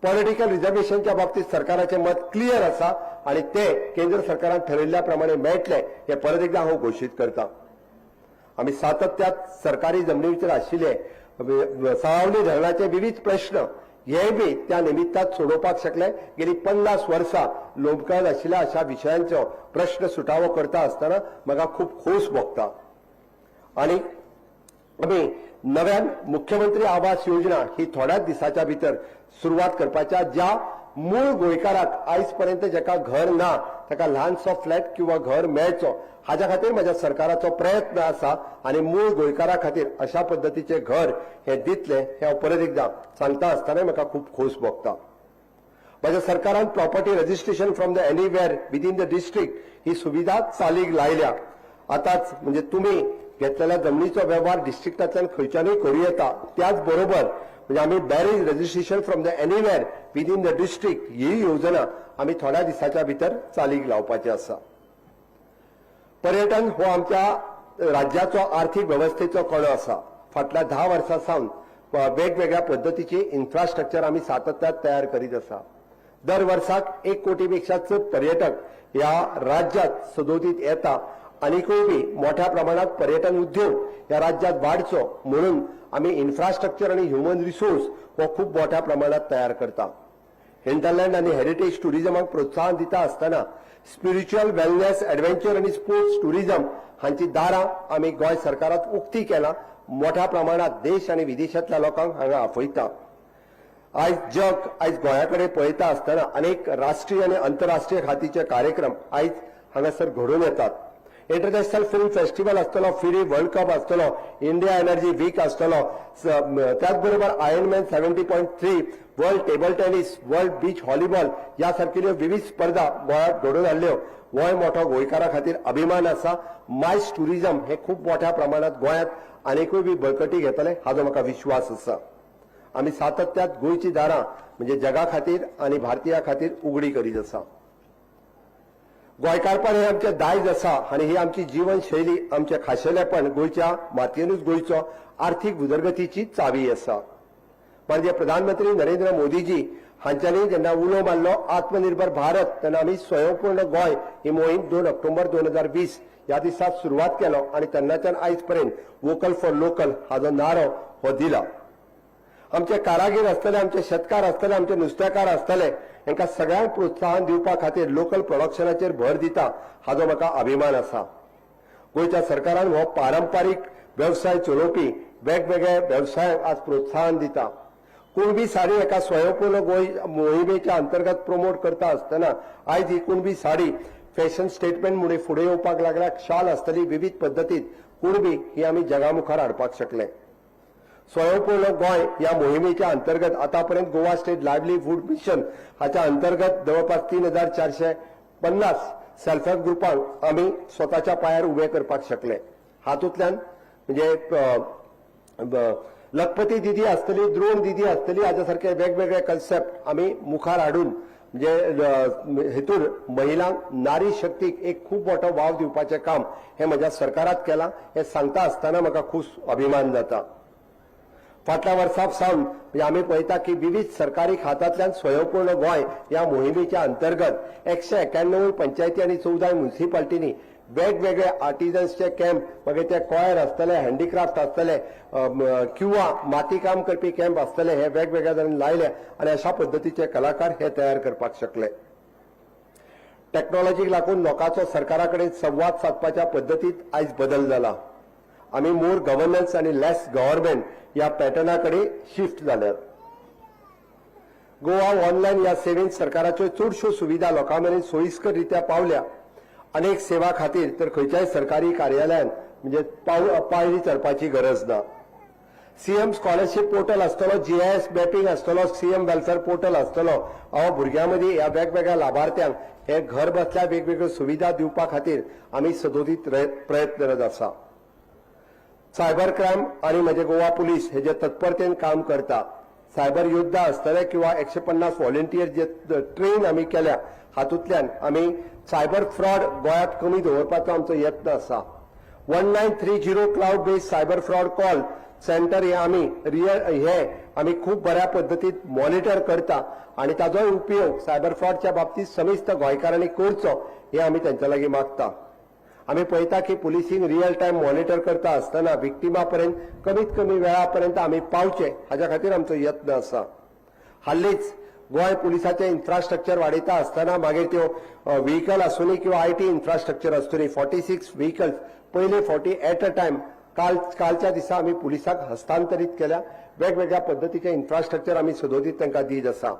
पॉलिटिकल रिझर्वेशनच्या बाबतीत सरकाराचें मत क्लियर आसा आनी ते केंद्र सरकारान ठरयिल्ल्या प्रमाणे मेळटले हे परत एकदा हांव घोशीत करता. आमी सातत्यात सरकारी जमनीचेर आशिल्ले सावली धरणाचे विविध प्रश्न हे बी त्या निमित्तात सोडोवपाक शकले. गेली 50 वर्सां लोंबकळत आशिल्ल्या अशा विशयांचो प्रश्न सुटावो करता आसतना म्हाका खूब खोस भोगता. आनी आमी नव्यान मुख्यमंत्री आवास योजना ही थोड्याच दिसाच्या भितर सुरवात करपाच्या ज्या मूळ गोंयकाराक आयज पर्यंत जाका घर ना ताका ल्हानसो फ्लॅट किंवा घर मेळचो हाच्या खातीर म्हज्या सरकाराचो प्रयत्न आसा आनी मूळ गोंयकारा खातीर अशा पद्दतीचे घर हे दितले हे हांव परत एकदा सांगता आसतना म्हाका खूब खोस भोगता. म्हज्या सरकारान property registration from the anywhere within the district ही सुविधा चालीक लायल्या. आतांच म्हणजे तुमी घेतलेल्या जमनीचो वेव्हार डिस्ट्रिक्टांतल्यान खंयच्यानूय करूं येता. त्याच बरोबर म्हणजे आमी marriage registration from the anywhere within the district ही योजना आमी थोड्या दिसाच्या भितर चालीक लावपाची आसा. पर्यटन हो आमच्या राज्याचो आर्थीक वेवस्थेचो कणो आसा. फाटल्या 10 वर्सां सावन वेगवेगळ्या पद्दतीची इन्फ्रास्ट्रक्चर आमी सातत्यात तयार करीत आसा. दर वर्साक 1 कोटीपेक्षा चड पर्यटक ह्या राज्यांत सदोदीत येता आनीकूय बी मोठ्या प्रमाणात पर्यटन उद्योग ह्या राज्यांत वाडचो म्हणून आमी इन्फ्रास्ट्रक्चर आनी ह्युमन रिसोर्स हो खूब मोठ्या प्रमाणात तयार करता. हिंटरलँड आनी हेरिटेज टुरिजमाक प्रोत्साहन दिता आसतना स्पिरिच्युअल वेलनेस एडव्हेंचर आनी स्पोर्ट्स टुरिजम हांची दारां आमी गोंय सरकारात उक्ती केला. मोठ्या प्रमाणात देश आनी विदेशांतल्या लोकांक हांगा आपयता. आयज गोंया कडेन पळयता आसतना अनेक राष्ट्रीय आनी आंतरराष्ट्रीय खातीचे कार्यक्रम आयज हांगासर घडून येतात. इंटरनॅशनल फिल्म फेस्टिवल आसतलो, फिरी वर्ल्ड कप आसतलो, इंडिया एनर्जी वीक आसतलो, त्याच बरोबर Ironman 70.3, world table tennis, world beach volleyball ह्या सारकिल्यो विविध स्पर्धा गोंयांत घडोवन हाडल्यो. गोंय मोठो गोंयकारा खातीर अभिमान आसा. मायज टुरिझम हे खूब मोठ्या प्रमाणात गोंयांत आनीकूय बी बळकटी घेतले हाचो म्हाका विश्वास आसा. आमी सातत्यात गोंयची दारां म्हणजे जगा खातीर आनी भारतीया खातीर उगडी करीत आसा. गोंयकारपण हे आमचें दायज आसा आनी ही आमची जीवनशैली, आमचें खाशेलेपण गोंयच्या मातयेनूच गोंयचो आर्थीक उदरगतीची चावी आसा. म्हणजे प्रधानमंत्री नरेंद्र मोदीजी हांच्यांनी जेन्ना उलो मारलो आत्मनिर्भर भारत, तेन्ना आमी स्वयंपूर्ण गोंय ही मोहीम 2 ऑक्टोबर 2020 ह्या दिसा सुरवात केलो आनी तेन्नाच्यान आयज पर्यंत वोकल फॉर लोकल हाचो नारो हो दिला. आमचे कारागीर आसतले, आमचे शेतकार आसतले, आमचे नुस्तेकार आसतले, हांकां सगळ्यांक प्रोत्साहन दिवपा खातीर लोकल प्रोडक्शनाचेर भर दिता हाचो म्हाका अभिमान आसा. गोंयच्या सरकारान हो पारंपारीक वेवसाय चलोवपी वेगवेगळे वेवसायांक आज प्रोत्साहन दिता. कुणबी साडी एका स्वयंपूर्ण गोंय मोहिमेच्या अंतर्गत प्रमोट करता आसतना आयज ही कुणबी साडी फॅशन स्टेटमेंट म्हणून फुडें येवपाक लागल्या. शाल आसतली विविध पद्दतीत कुणबी ही आमी जगा मुखार हाडपाक शकले. स्वयंपूर्ण गोंय या मोहिमेच्या अंतर्गत आतापर्यंत गोवा स्टेट लायव्हलीहूड मिशन हाच्या अंतर्गत जवळपास 3450 सेल्फ हेल्प ग्रुपांक आमी स्वताच्या पायार उबे करपाक शकले. हातूंतल्यान म्हणजे लखपती दिदी आसतली, द्रोण दिदी आसतली, हाच्या सारखे वेगवेगळे कन्सेप्ट आमी मुखार हाडून म्हणजे हेतून महिलांक नारी शक्तीक एक खूब मोठो वाव दिवपाचें काम हे म्हज्या सरकारात केलां. हे सांगता आसतना म्हाका खूब अभिमान जाता. फाटल्या वर्सा सावन म्हणजे आमी पळयता की विविध सरकारी खात्यांतल्यान स्वयंपूर्ण गोंय ह्या मोहिमेच्या अंतर्गत 191 पंचायती आनी 14 म्युनिसिपालिटींनी वेगवेगळे आर्टिजन्सचे कॅम्प, मागीर ते कॉयर आसतले, हँडीक्राफ्ट आसतले किंवा मातीकाम करपी कॅम्प आसतले, हे वेगवेगळ्या जाणांनी लायले आनी अशा पद्दतीचे कलाकार हे तयार करपाक शकले. टॅक्नॉलॉजीक लागून लोकांचो सरकारा कडेन संवाद साधपाच्या पद्दतीत आयज बदल जाला. आमी मोर गव्हर्नन्स आनी लेस गव्हर्नमेंट ह्या पॅटर्ना कडेन शिफ्ट जाल्यात. गोवा ऑनलायन ह्या सेवेंत सरकाराच्यो चडश्यो सुविधा लोकां मेरेन सोयीस्कर रित्या पावल्या. अनेक सेवा खातीर तर खंयच्याय सरकारी कार्यालयान म्हणजे पायरी चडपाची गरज ना. सीएम स्कॉलरशीप पोर्टल आसतलो, GIS मॅपिंग आसतलो, सीएम वेलफेअर पोर्टल आसतलो, हांव भुरग्यां मदीं ह्या वेगवेगळ्या लाभार्थ्यांक हे घर बसल्या वेगवेगळ्यो सुविधा दिवपा खातीर आमी सदोदीत प्रयत्नरत आसा. सायबर क्रायम आनी म्हणजे गोवा पुलीस हे जे तत्परतेन काम करता, सायबर योद्धा आसतले किंवा 150 व्हॉलंटियर जे ट्रेन आमी केल्या, हातूंतल्यान आमी सायबर फ्रॉड गोंयांत कमी दवरपाचो आमचो यत्न आसा. 1930 cloud based cyber fraud call centre हे आमी खूब बऱ्या पद्दतीत मॉनिटर करता आनी ताजो उपयोग सायबर फ्रॉडच्या बाबतीत समेस्त गोंयकारांनी करचो हे आमी तांच्या लागीं मागता. आमी पळयता की पुलिसींग रियल टायम मॉनिटर करता आसतना विक्टिमा पर्यंत कमीत कमी वेळा पर्यंत आमी पावचे हाच्या खातीर आमचो यत्न आसा. हाल्लीच गोंय पुलिसाचें इन्फ्रास्ट्रक्चर वाडयता आसतना मागीर त्यो व्हेकल आसूनी किंवा IT इन्फ्रास्ट्रक्चर आसूनी 46 व्हेकल्स पयले 40 एट अ टायम कालच्या दिसा आमी पुलिसाक हस्तांतरीत केल्या. वेगवेगळ्या पद्दतीचें इन्फ्रास्ट्रक्चर आमी सदोदीत तांकां दीत आसा.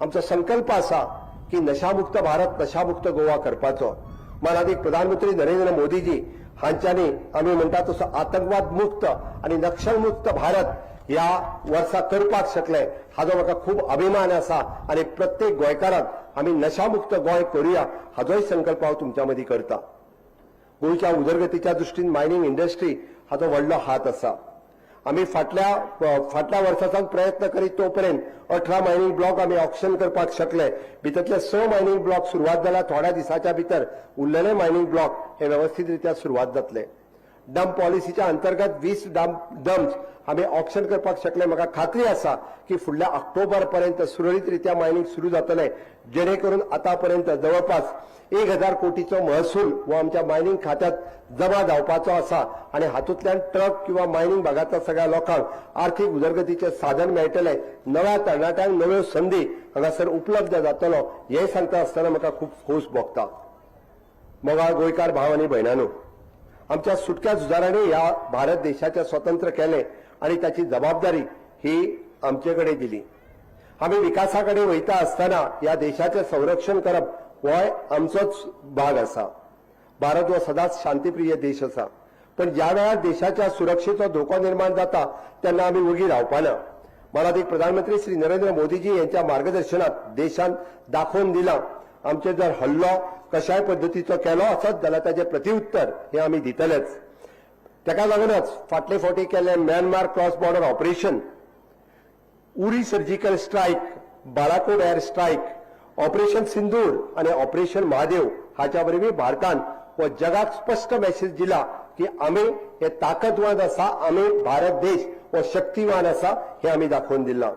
आमचो संकल्प आसा की नशामुक्त भारत, नशामुक्त गोवा करपाचो. माननीय प्रधानमंत्री नरेंद्र मोदीजी हांच्यांनी आमी म्हणटा तसो आतंकवाद मुक्त आणि नक्षल मुक्त भारत ह्या वर्सा करपाक शकले हाजो म्हाका खूब अभिमान आसा आणि प्रत्येक गोंयकाराक आमी नशामुक्त गोंय करूया हाजोय संकल्प हांव तुमच्या मदीं करता. गोंयच्या उदरगतीच्या दृश्टीन मायनिंग इंडस्ट्री हाचो व्हडलो हात आसा. आमी फाटल्या वर्सासान प्रयत्न करीत तोपर्यंत 18 मायनिंग ब्लॉक आमी ऑक्शन करपाक शकले. भितरले 6 मायनिंग ब्लॉक सुरवात जाला. थोड्या दिसाच्या भितर उरलेले मायनिंग ब्लॉक हे व्यवस्थित रित्या सुरवात जातले. डंप पॉलिसीच्या अंतर्गत 20 डम्प्स आमी ऑक्शन करपाक शकले. म्हाका खात्री आसा की फुडल्या ऑक्टोबर पर्यंत सुरळीत रित्या मायनिंग सुरू जातले, जेणे करून आतापर्यंत जवळपास 1000 कोटीचो महसूल हो आमच्या मायनिंग खात्यात जमा जावपाचो आसा आणि हातूंतल्यान ट्रक किंवा मायनिंग भागातल्या सगळ्या लोकांक आर्थीक उदरगतीचे साधन मेळटले. नव्या तरणाट्यांक नव्यो संधी हांगासर उपलब्ध जातलो हे सांगता आसतना म्हाका खूब खोस भोगता. मोगाळ गोंयकार भाव आनी भयणांनो, आमच्या सुटक्या झुजारांनी ह्या भारत देशाचे स्वतंत्र केले आणि त्याची जबाबदारी ही आमचे कडेन दिली. आमी विकासा कडेन वयता आसतना ह्या देशाचे संरक्षण करप हो आमचोच भाग आसा. भारत हो सदांच शांतीप्रिय देश आसा, पण ज्या वेळार देशाच्या सुरक्षेचो धोको निर्माण जाता तेन्ना आमी वगी रावपाना. माननीय प्रधानमंत्री श्री नरेंद्र मोदीजी यांच्या मार्गदर्शनात देशान दाखोवन दिला आमचे जर हल्लो कशाय पद्धतीचो केलो आसत जाल्यार ताचे प्रत्युत्तर हे आमी दितलेच. ताका लागूनच फाटले फावटी केल्ले Myanmar cross border operation, Uri surgical strike, Balakot air strike, operation Sindoor आणि ऑपरेशन महादेव हाच्या वरवीं भारतान व जगाक स्पष्ट मेसेज दिला की आमी हे ताकदवान आसा, आमी भारत देश व शक्तिवान आसा हे आमी दाखोवन दिला.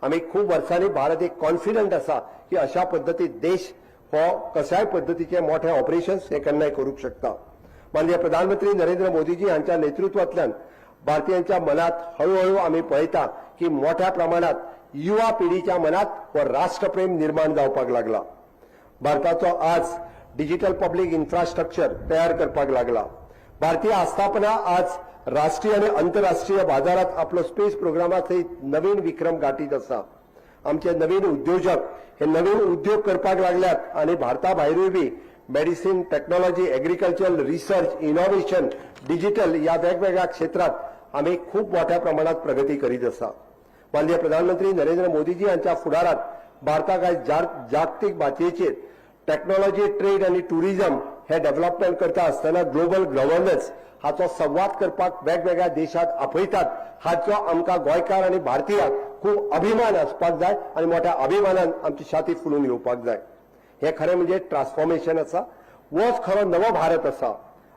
आमी खूब वर्सांनी भारत एक कॉन्फिडंट आसा की अशा पद्धतीत देश हो कशाय पद्धतीचे मोठे ऑपरेशन्स हे केन्नाय करूंक शकता. माननीय प्रधानमंत्री नरेंद्र मोदीजी यांच्या नेतृत्वांतल्यान भारतीयांच्या मनात हळूहळू आमी पळयता की मोठ्या प्रमाणात युवा पिढीच्या मनात व राष्ट्रप्रेम निर्माण जावपाक लागला. भारताचो आज डिजिटल पब्लिक इन्फ्रास्ट्रक्चर तयार करपाक लागला. भारतीय आस्थापना आज राष्ट्रीय आणि आंतरराष्ट्रीय बाजारात आपलो स्पेस प्रोग्रामात नवीन विक्रम गाठीत आसा. आमचे नवीन उद्योजक हे नवीन उद्योग करपाक लागल्यात आणि भारता भायरूय बी medicine, technology, agriculture, research, innovation, digital या वेगवेगळ्या क्षेत्रात आम्ही खूप मोठ्या प्रमाणात प्रगती करीत आसा. माननीय प्रधानमंत्री नरेंद्र मोदीजी यांच्या फुडारात भारताक आज जागतीक बातयेचेर टेक्नॉलॉजी, ट्रेड आणि टुरिझम हे डेव्हलपमेंट करता असताना ग्लोबल गव्हर्नन्स हाचो संवाद करपाक वेगवेगळ्या देशात आपयतात. हाचो आमकां गोंयकार आणि भारतीयांक खूप अभिमान असपाक जाय आणि मोठ्या अभिमानान आमची छाती फुलून येवपाक जाय. हे खरें म्हणजे ट्रान्सफॉर्मेशन आसा. होच खरो नवो भारत आसा.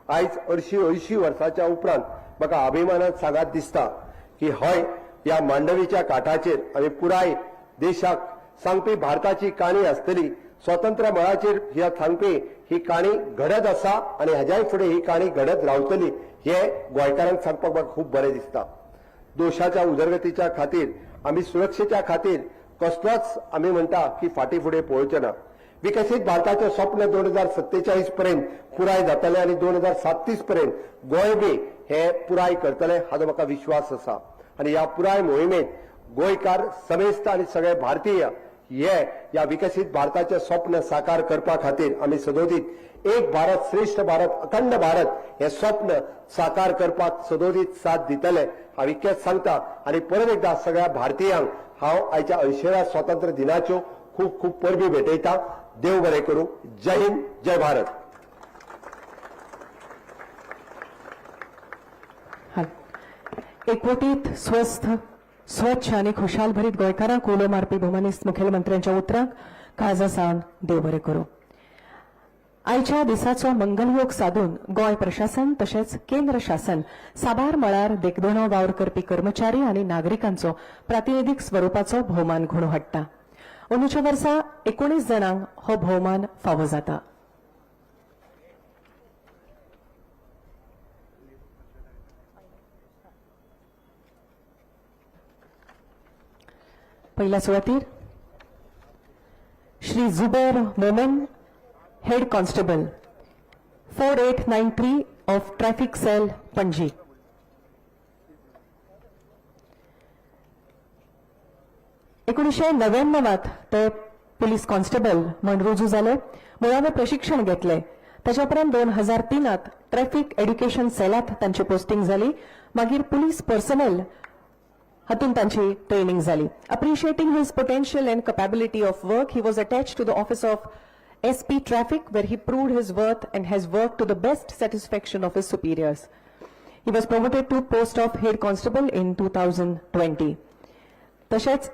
आयज 80 वर्सांच्या उपरांत म्हाका अभिमानान सांगात दिसता की हय, या मांडवीच्या काठाचेर आमी पुराय देशाक सांगपी भारताची काणी आसतली. स्वतंत्र मळाचेर ह्या सांगपी ही काणी घडत आसा आणि हाज्याय फुडें ही काणी घडत रावतली हे गोंयकारांक सांगपाक म्हाका खूब बरें दिसता. देशाच्या उदरगतीच्या खातीर आमी सुरक्षेच्या खातीर कसलोच आमी म्हणटा की फाटी फुडें पळोवचें ना. विकसीत भारताचें स्वप्न 2047 पर्यंत पुराय जातलें आणि 2037 पर्यंत गोंय बी हे पुराय करतले हाचो म्हाका विश्वास आसा. आणि या पुराय मोहिमेत गोंयकार समेस्त आणि सगळे भारतीय हे या विकसित भारताचे स्वप्न साकार करपा खातीर आमी सदोदीत एक भारत श्रेष्ठ भारत अखंड भारत हे स्वप्न साकार करपाक सदोदीत साथ दितले हांव इतकेंच सांगता. आणि परत एकदा सगळ्या भारतीयांक हांव आयच्या 80व्या स्वातंत्र्य दिनाच्यो खूप खूप परबी भेटयता. देव बरें करूं. जय हिंद, जय भारत. एकवटीत स्वस्थ, स्वच्छ आणि खुशाल भरीत गोंयकारांक उलो मारपी भोवमानिस्त मुखेलमंत्र्यांच्या उतराक काळजा सावन देव बरें करूं. आयच्या दिसाचो मंगलयोग साधून गोंय प्रशासन तशेंच केंद्र शासन साबार मळार देखदोणो वावर करपी कर्मचारी आनी नागरिकांचो प्रातिनिधीक स्वरुपाचो भोवमान घडोवन हाडटा. अंदूच्या वर्सा 19 जाणांक हो भोवमान फावो जाता. पहिल्या सुवातेर Shri Zubair Momen, head constable 4893 of traffic cell, Panaji. एकोणीसशे 99 ते पुलीस कॉन्स्टेबल म्हण रुजू जाले. मुळावे प्रशिक्षण घेतले. ताच्या उपरांत 2003 ट्रॅफिक एड्युकेशन सेलात तांची पोस्टिंग जाली. मागीर पुलीस पर्सनल हातून तांची ट्रेनिंग जाली. Appreciating his potential and capability of work, he was attached to the office of SP Traffic, where he proved his worth and has worked to the best satisfaction of his superiors. He was promoted to post of head constable in 2020. तशेंच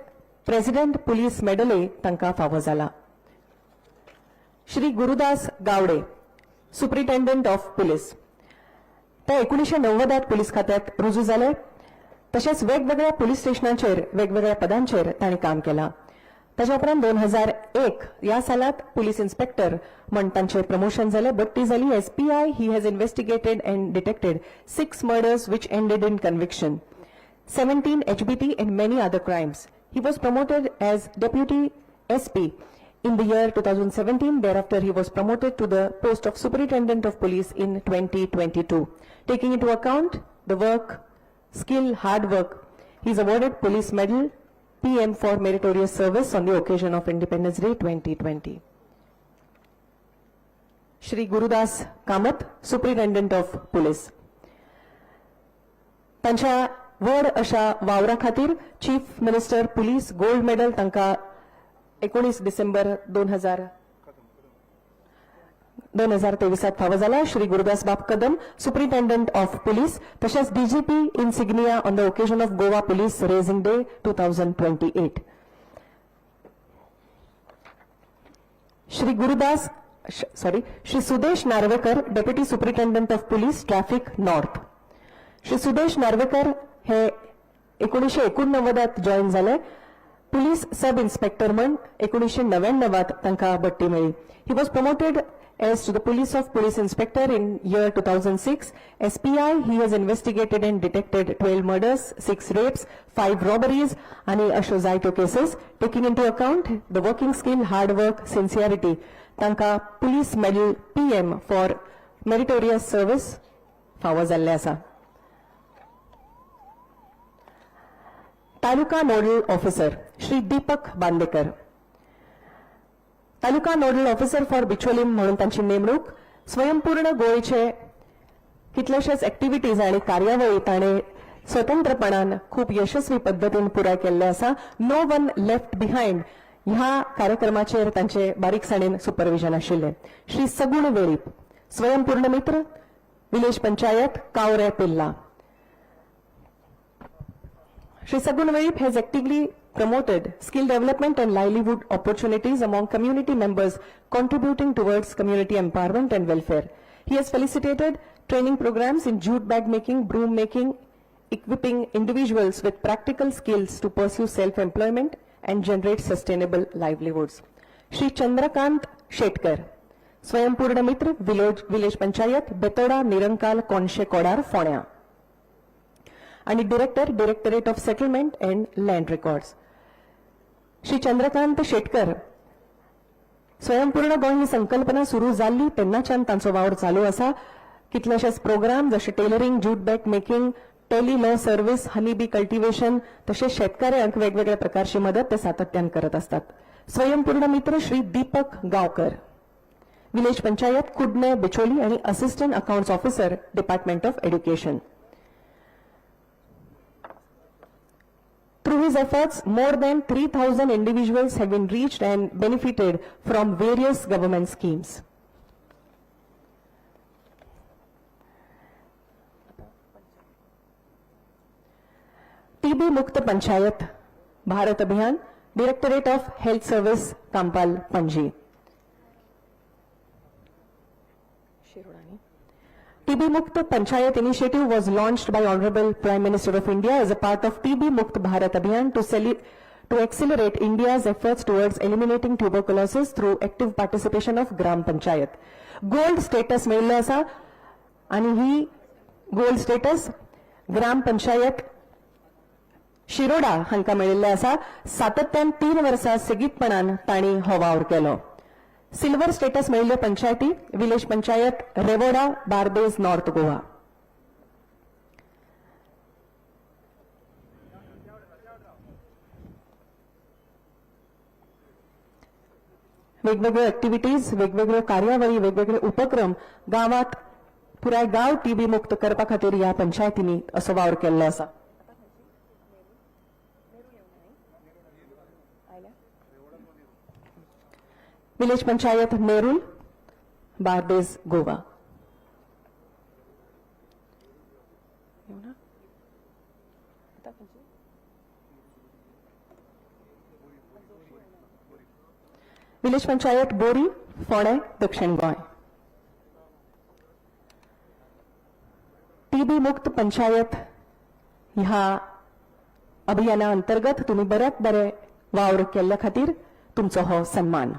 president police मेडलय तांकां फावो जाला. Shri Gurudas Gawade, superintendent of police, ते 1990 police खात्यात रुजू जाले. तशेंच वेगवेगळ्या पुलीस स्टेशनांचेर वेगवेगळ्या पदांचेर तांणी काम केलां. ताच्या उपरांत 2001 या सालात पुलीस इन्स्पेक्टर म्हण तांचे प्रमोशन जाले. बडटी जाली SPI. He has investigated and detected 6 murders which ended in conviction, 17 HBT and many other crimes. He was promoted as Deputy SP in the year 2017. Thereafter, he was promoted to the post of Superintendent of Police in 2022. Taking into account the work, skill, hard work, he is awarded Police Medal PM for meritorious service on the occasion of Independence Day 2020. Shri Gurudas Kamat, superintendent of police. तांच्या व्हड अशा वावरा खातीर chief minister police gold medal तांकां 19 डिसेंबर 2023 फावो जाला. Shri Gurudas Bab Kadam, superintendent of police, तशेंच DGP insignia on the occasion of Goa police raising day 2028. Shri Sudesh Narvekar, deputy superintendent of police traffic north. Shri Sudesh Narvekar हे 1989 जॉईन झाले. पुलीस सब इन्स्पेक्टर म्हण 1999 तांकां बडटी मेळ्ळी. He was promoted as to the police of police inspector in year 2006. SPI, he has investigated and detected 12 murders, 6 rapes, 5 robberies, and asho zaito cases. Taking into account the working skill, hard work, sincerity, tanka police medal PM for meritorious service फावो जाल्ले आसा. Taluka nodal officer Shri Deepak Bandekar. Taluka nodal officer for Bicholim म्हणून तांची नेमणूक. स्वयंपूर्ण गोंयचे कितलेशेच एक्टिव्हिटीज आणि कार्यावळी ताणे स्वतंत्रपणान खूप यशस्वी पद्धतीन पुराय केल्ले आसा. नो वन लेफ्ट बिहाइंड ह्या कार्यक्रमाचेर तांचे बारीकसाणेन सुपरविजन आशिल्ले. श्री सगुण वेळीप, स्वयंपूर्ण मित्र, विलेज पंचायत, कावरे पिल्ला. Shri Sagun Veip has actively promoted skill development and livelihood opportunities among community members, contributing towards community empowerment and welfare. He has facilitated training programs in jute bag making, broom making, equipping individuals with practical skills to pursue self-employment and generate sustainable livelihoods. Shri Chandrakant Shetkar, Swayambhurna Mitra, Village Panchayat, Betoda, Nirankal, Konshe Kodar, Fonya. आणि directorate of settlement and land records. Shri Chandrakant Shetkar, स्वयंपूर्ण गोंय ही संकल्पना सुरू जाल्ली तेन्नाच्यान तांचो वावर चालू आसा. कितलेशेच प्रोग्राम जशे tailoring, jute bag making, tele law service, honey bee cultivation तसेच शेतकऱ्यांक वेगवेगळ्या प्रकारची मदत ते सातत्यान करत असतात. स्वयंपूर्ण मित्र श्री दीपक गावकर, विलेज पंचायत, कुडणे, बिचोली आणि assistant accounts officer, department of education. Through his efforts, more than 3,000 individuals have been reached and benefited from various government schemes. TB Mukt Panchayat, Bharat Abhiyan, Directorate of Health Service, Kampal, Panji. TB Mukt Panchayat initiative was launched by Honorable Prime Minister of India as a part of TB Mukt Bharat Abhiyan to accelerate India's efforts towards eliminating tuberculosis through active participation of Gram Panchayat. Gold status मेळिल्लो आसा आणि ही gold status ग्राम पंचायत शिरोडा हांकां मेळिल्ले आसा. सातत्यान 3 वर्सां सेगीतपणान तांणी हो वावर केलो. सिल्वर स्टेटस मेळिल्ल्यो पंचायती विलेज पंचायत, रेवोडा, बार्देस, नॉर्थ गोवा. वेगवेगळ्यो ऍक्टिव्हिटीज, वेगवेगळ्यो कार्यावळी, वेगवेगळे उपक्रम गावात पुराय गाव टीबी मुक्त करपा खातीर ह्या पंचायतींनी असो वावर केल्लो आसा. विलेज पंचायत नेरूल, बार्देस, गोवा. विलेज पंचायत बोरी, फोंडे, दक्षिण गोंय. टीबी मुक्त पंचायत ह्या अभियाना अंतर्गत तुम्ही बऱ्यात बरे वावर केल्ल्या खातीर तुमचो हो सन्मान.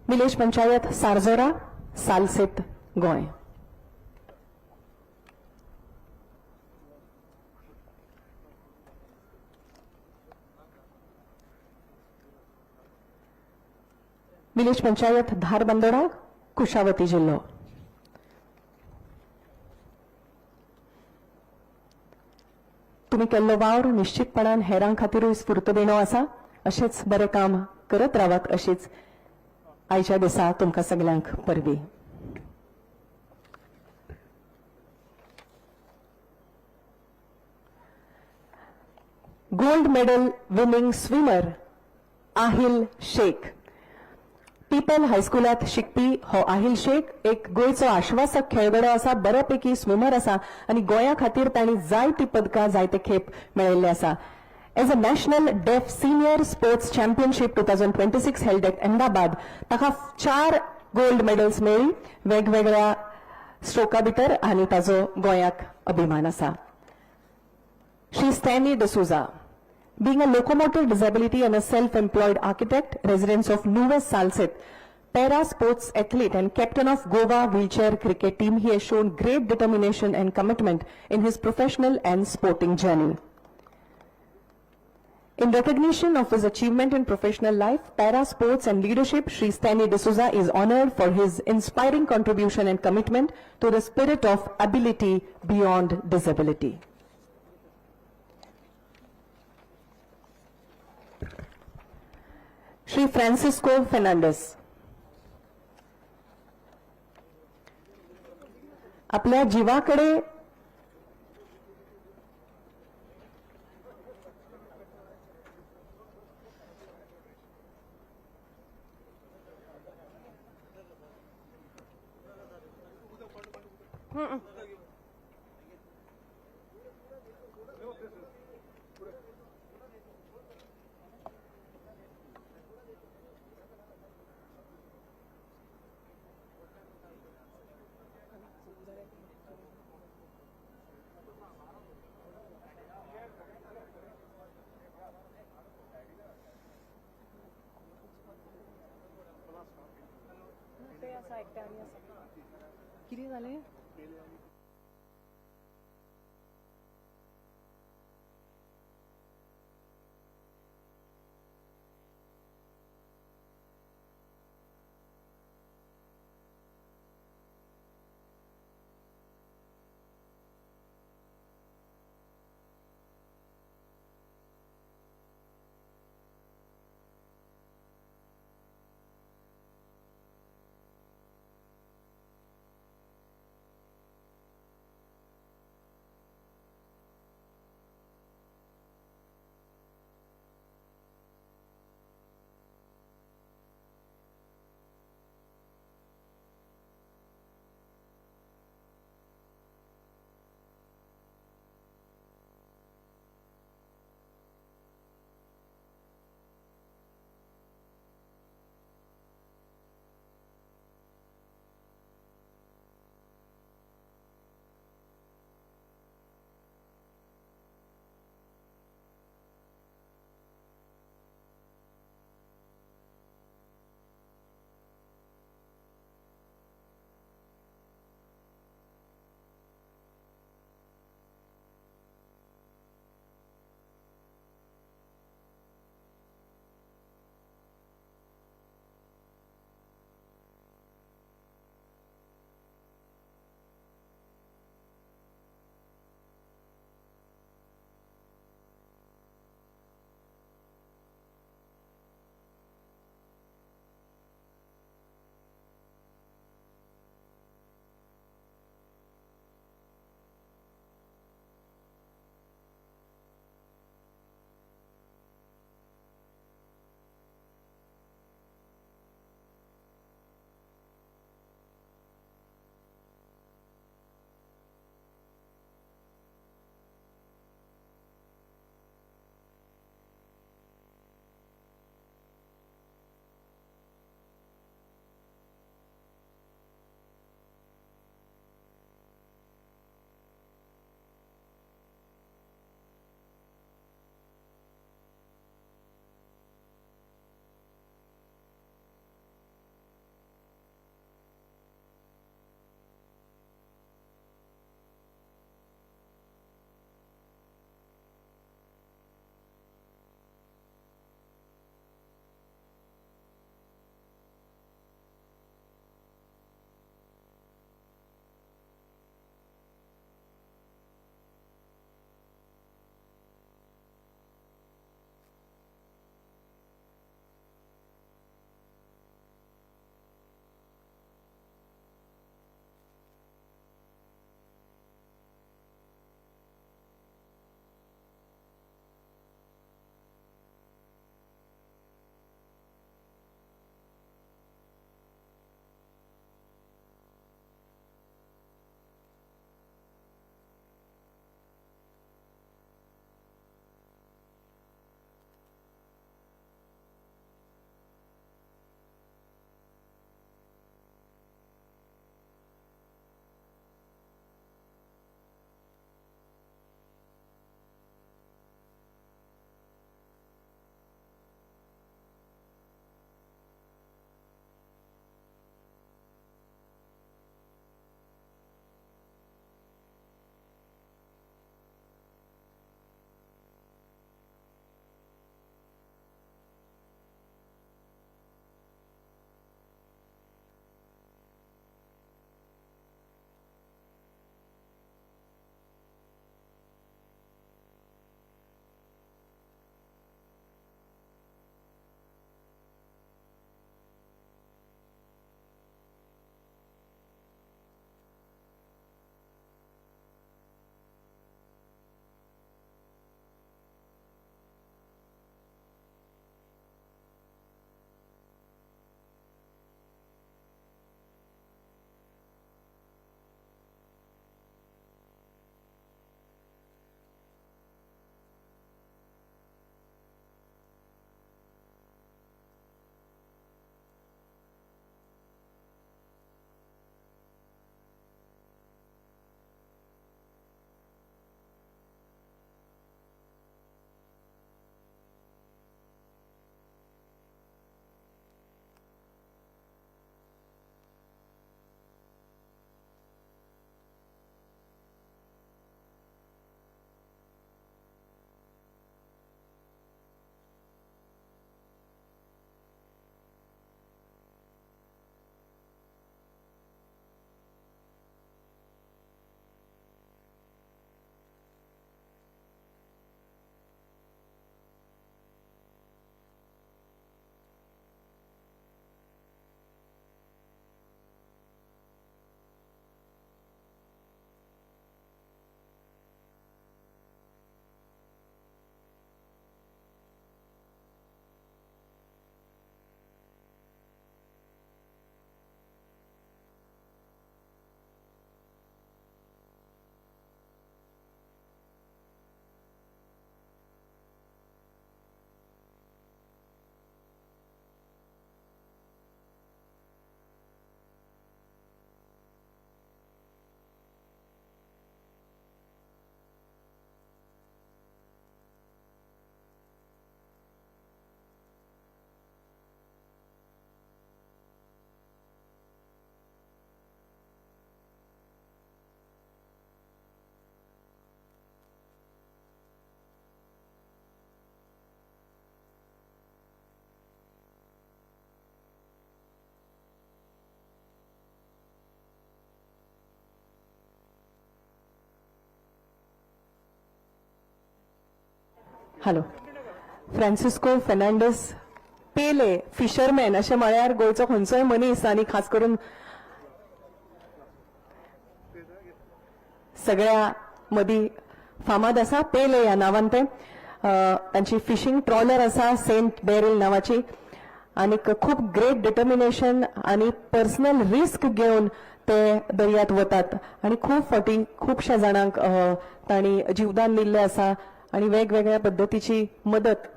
विलेज पंचायत सारजोरा, सालसेत, गोंय. विलेज पंचायत धारबांदोडा, कुशावती जिल्लो. तुम्ही केल्लो वावर निश्चितपणान हेरां खातीरूय स्फूर्त देणो आसा. अशेंच बरें काम करत रावात अशीच आयच्या दिसा तुमकां सगल्यांक परबी. Gold medal winning swimmer Ahil Shaikh. People हायस्कुलात शिकपी हो आहिल शेख एक गोंयचो आश्वासक खेळगडो आसा, बऱ्यापैकी स्विमर आसा आनी गोंया खातीर तांणी जायतीं पदकां जायते खेप मेळयल्ले आसा. एज अ नॅशनल डेफ senior sports championship 2026 held at Ahmedabad ताका 4 गोल्ड मेडल्स मेळ्ळी वेगवेगळ्या स्ट्रोका भितर आनी ताचो गोंयाक अभिमान आसा. Shri Stany D'Souza. Being a locomotor disability and a self-employed architect, residents of Nuves Salset, para-sports athlete and captain of Goa wheelchair cricket team, he has shown great determination and commitment in his professional and sporting journey. In recognition of his achievement in professional life, para-sports and leadership, Shri Stanley D'Souza is honored for his inspiring contribution and commitment to the spirit of ability beyond disability. Shri Francisco Fernandes. आपल्या जीवाकडे किती झाले. Hello. Francisco Fernandes पेले fisherman अशें म्हळ्यार गोंयचो खंयचोय मनीस आनी खास करून सगळ्या मदीं फामाद आसा पेले ह्या नांवान ते. तांची फिशिंग ट्रॉलर आसा सेंट बेरिल नांवाची आनी खूब ग्रेट डिटर्मिनेशन आनी पर्सनल रिस्क घेवन ते दर्यांत वतात आनी खूब फावटी खुबश्या जाणांक तांणी जीवदान दिल्लें आसा आनी वेगवेगळ्या पद्दतीची मदत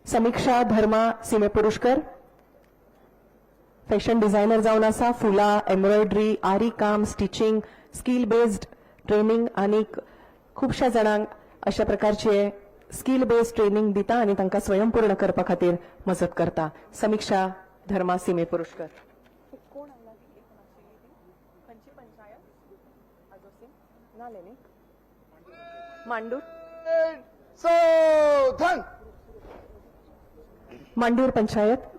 समीक्षा धर्मा सीमे पुरुषकर फॅशन डिझायनर जावन आसा. फुलां, एम्ब्रॉयडरी, आरी काम, स्टिचिंग, स्किल बेस्ड ट्रेनिंग आनी खुबश्या जाणांक अशा प्रकारचे स्किल बेस्ड ट्रेनिंग दिता आनी तांकां स्वयंपूर्ण करपा खातीर मजत करता. समीक्षा धर्मा सीमे पुरुषकर. मांडूर सौधन मांडूर पंचायत.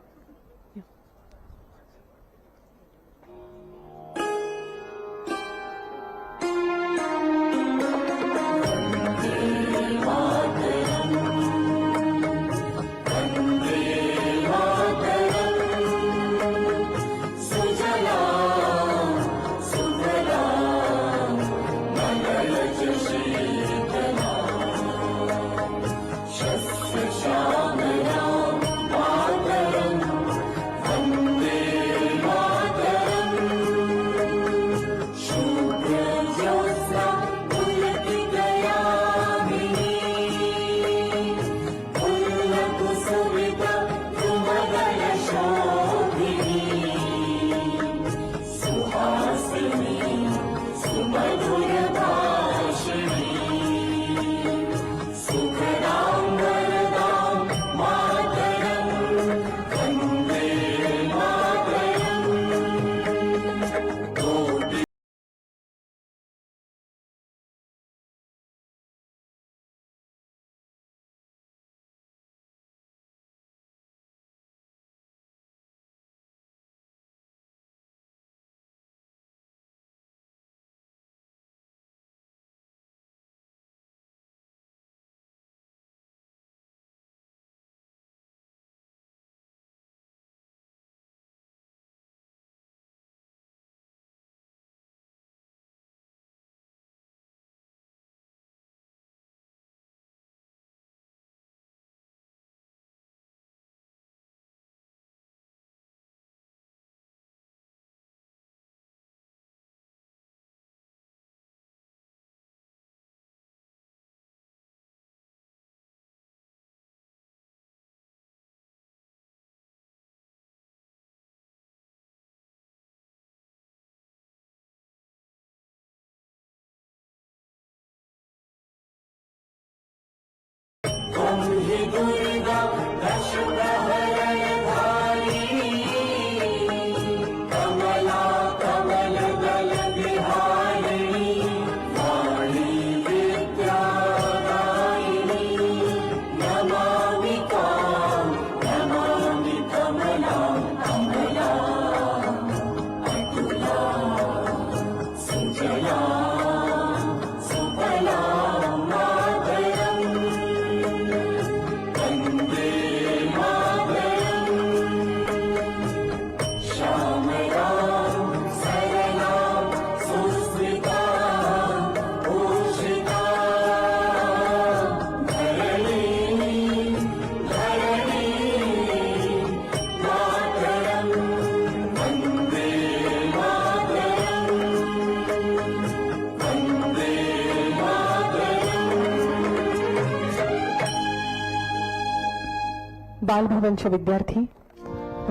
बालभवनचे विद्यार्थी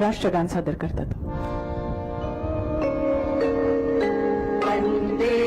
राष्ट्रगान सादर करतात. India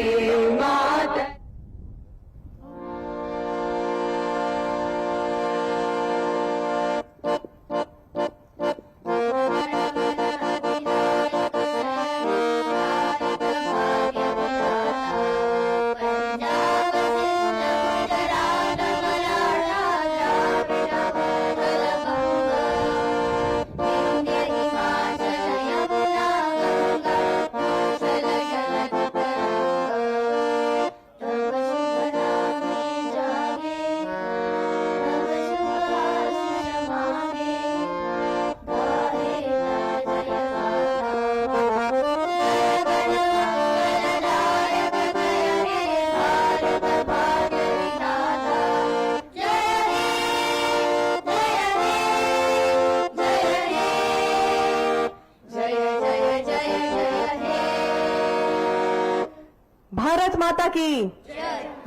भारत माता की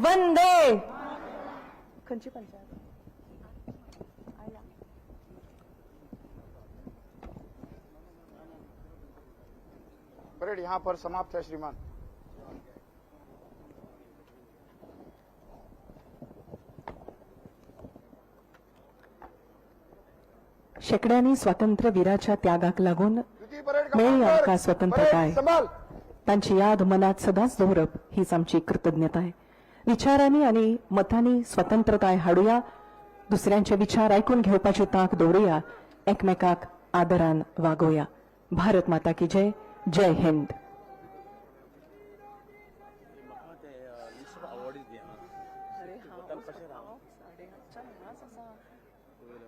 वंदे. खंयची पंचायत? परेड यहाँ पर समाप्त है श्रीमान. शेकड्यांनी स्वातंत्र्यवीराच्या त्यागाक लागून द्वितीय परेड मेळी कमांडर, आमकां स्वतंत्रताय. परेड संभाल. तांची याद मनात सदांच दवरप हीच आमची कृतज्ञताय. विचारांनी आणि मतांनी स्वतंत्रताय हाडुया. दुसऱ्यांचे विचार ऐकून घेवपाची तांक दवरुया. एकमेकाक आदरान वागोवया. भारत माता की जय. जय हिंद.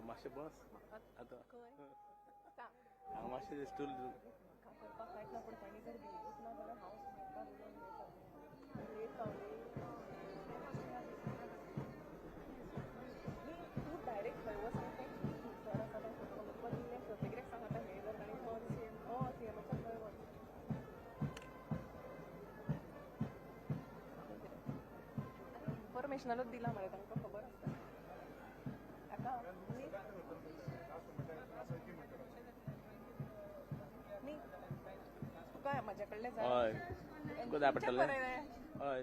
मातशें बस आतां हांव मातशें स्टूल इन्फॉर्मेशनलच दिला मरे तांकां खबर आसता. आतां न्ही तुका म्हाजे कडले जाय. हय तुका जाय पडटलें. बरयलें. हय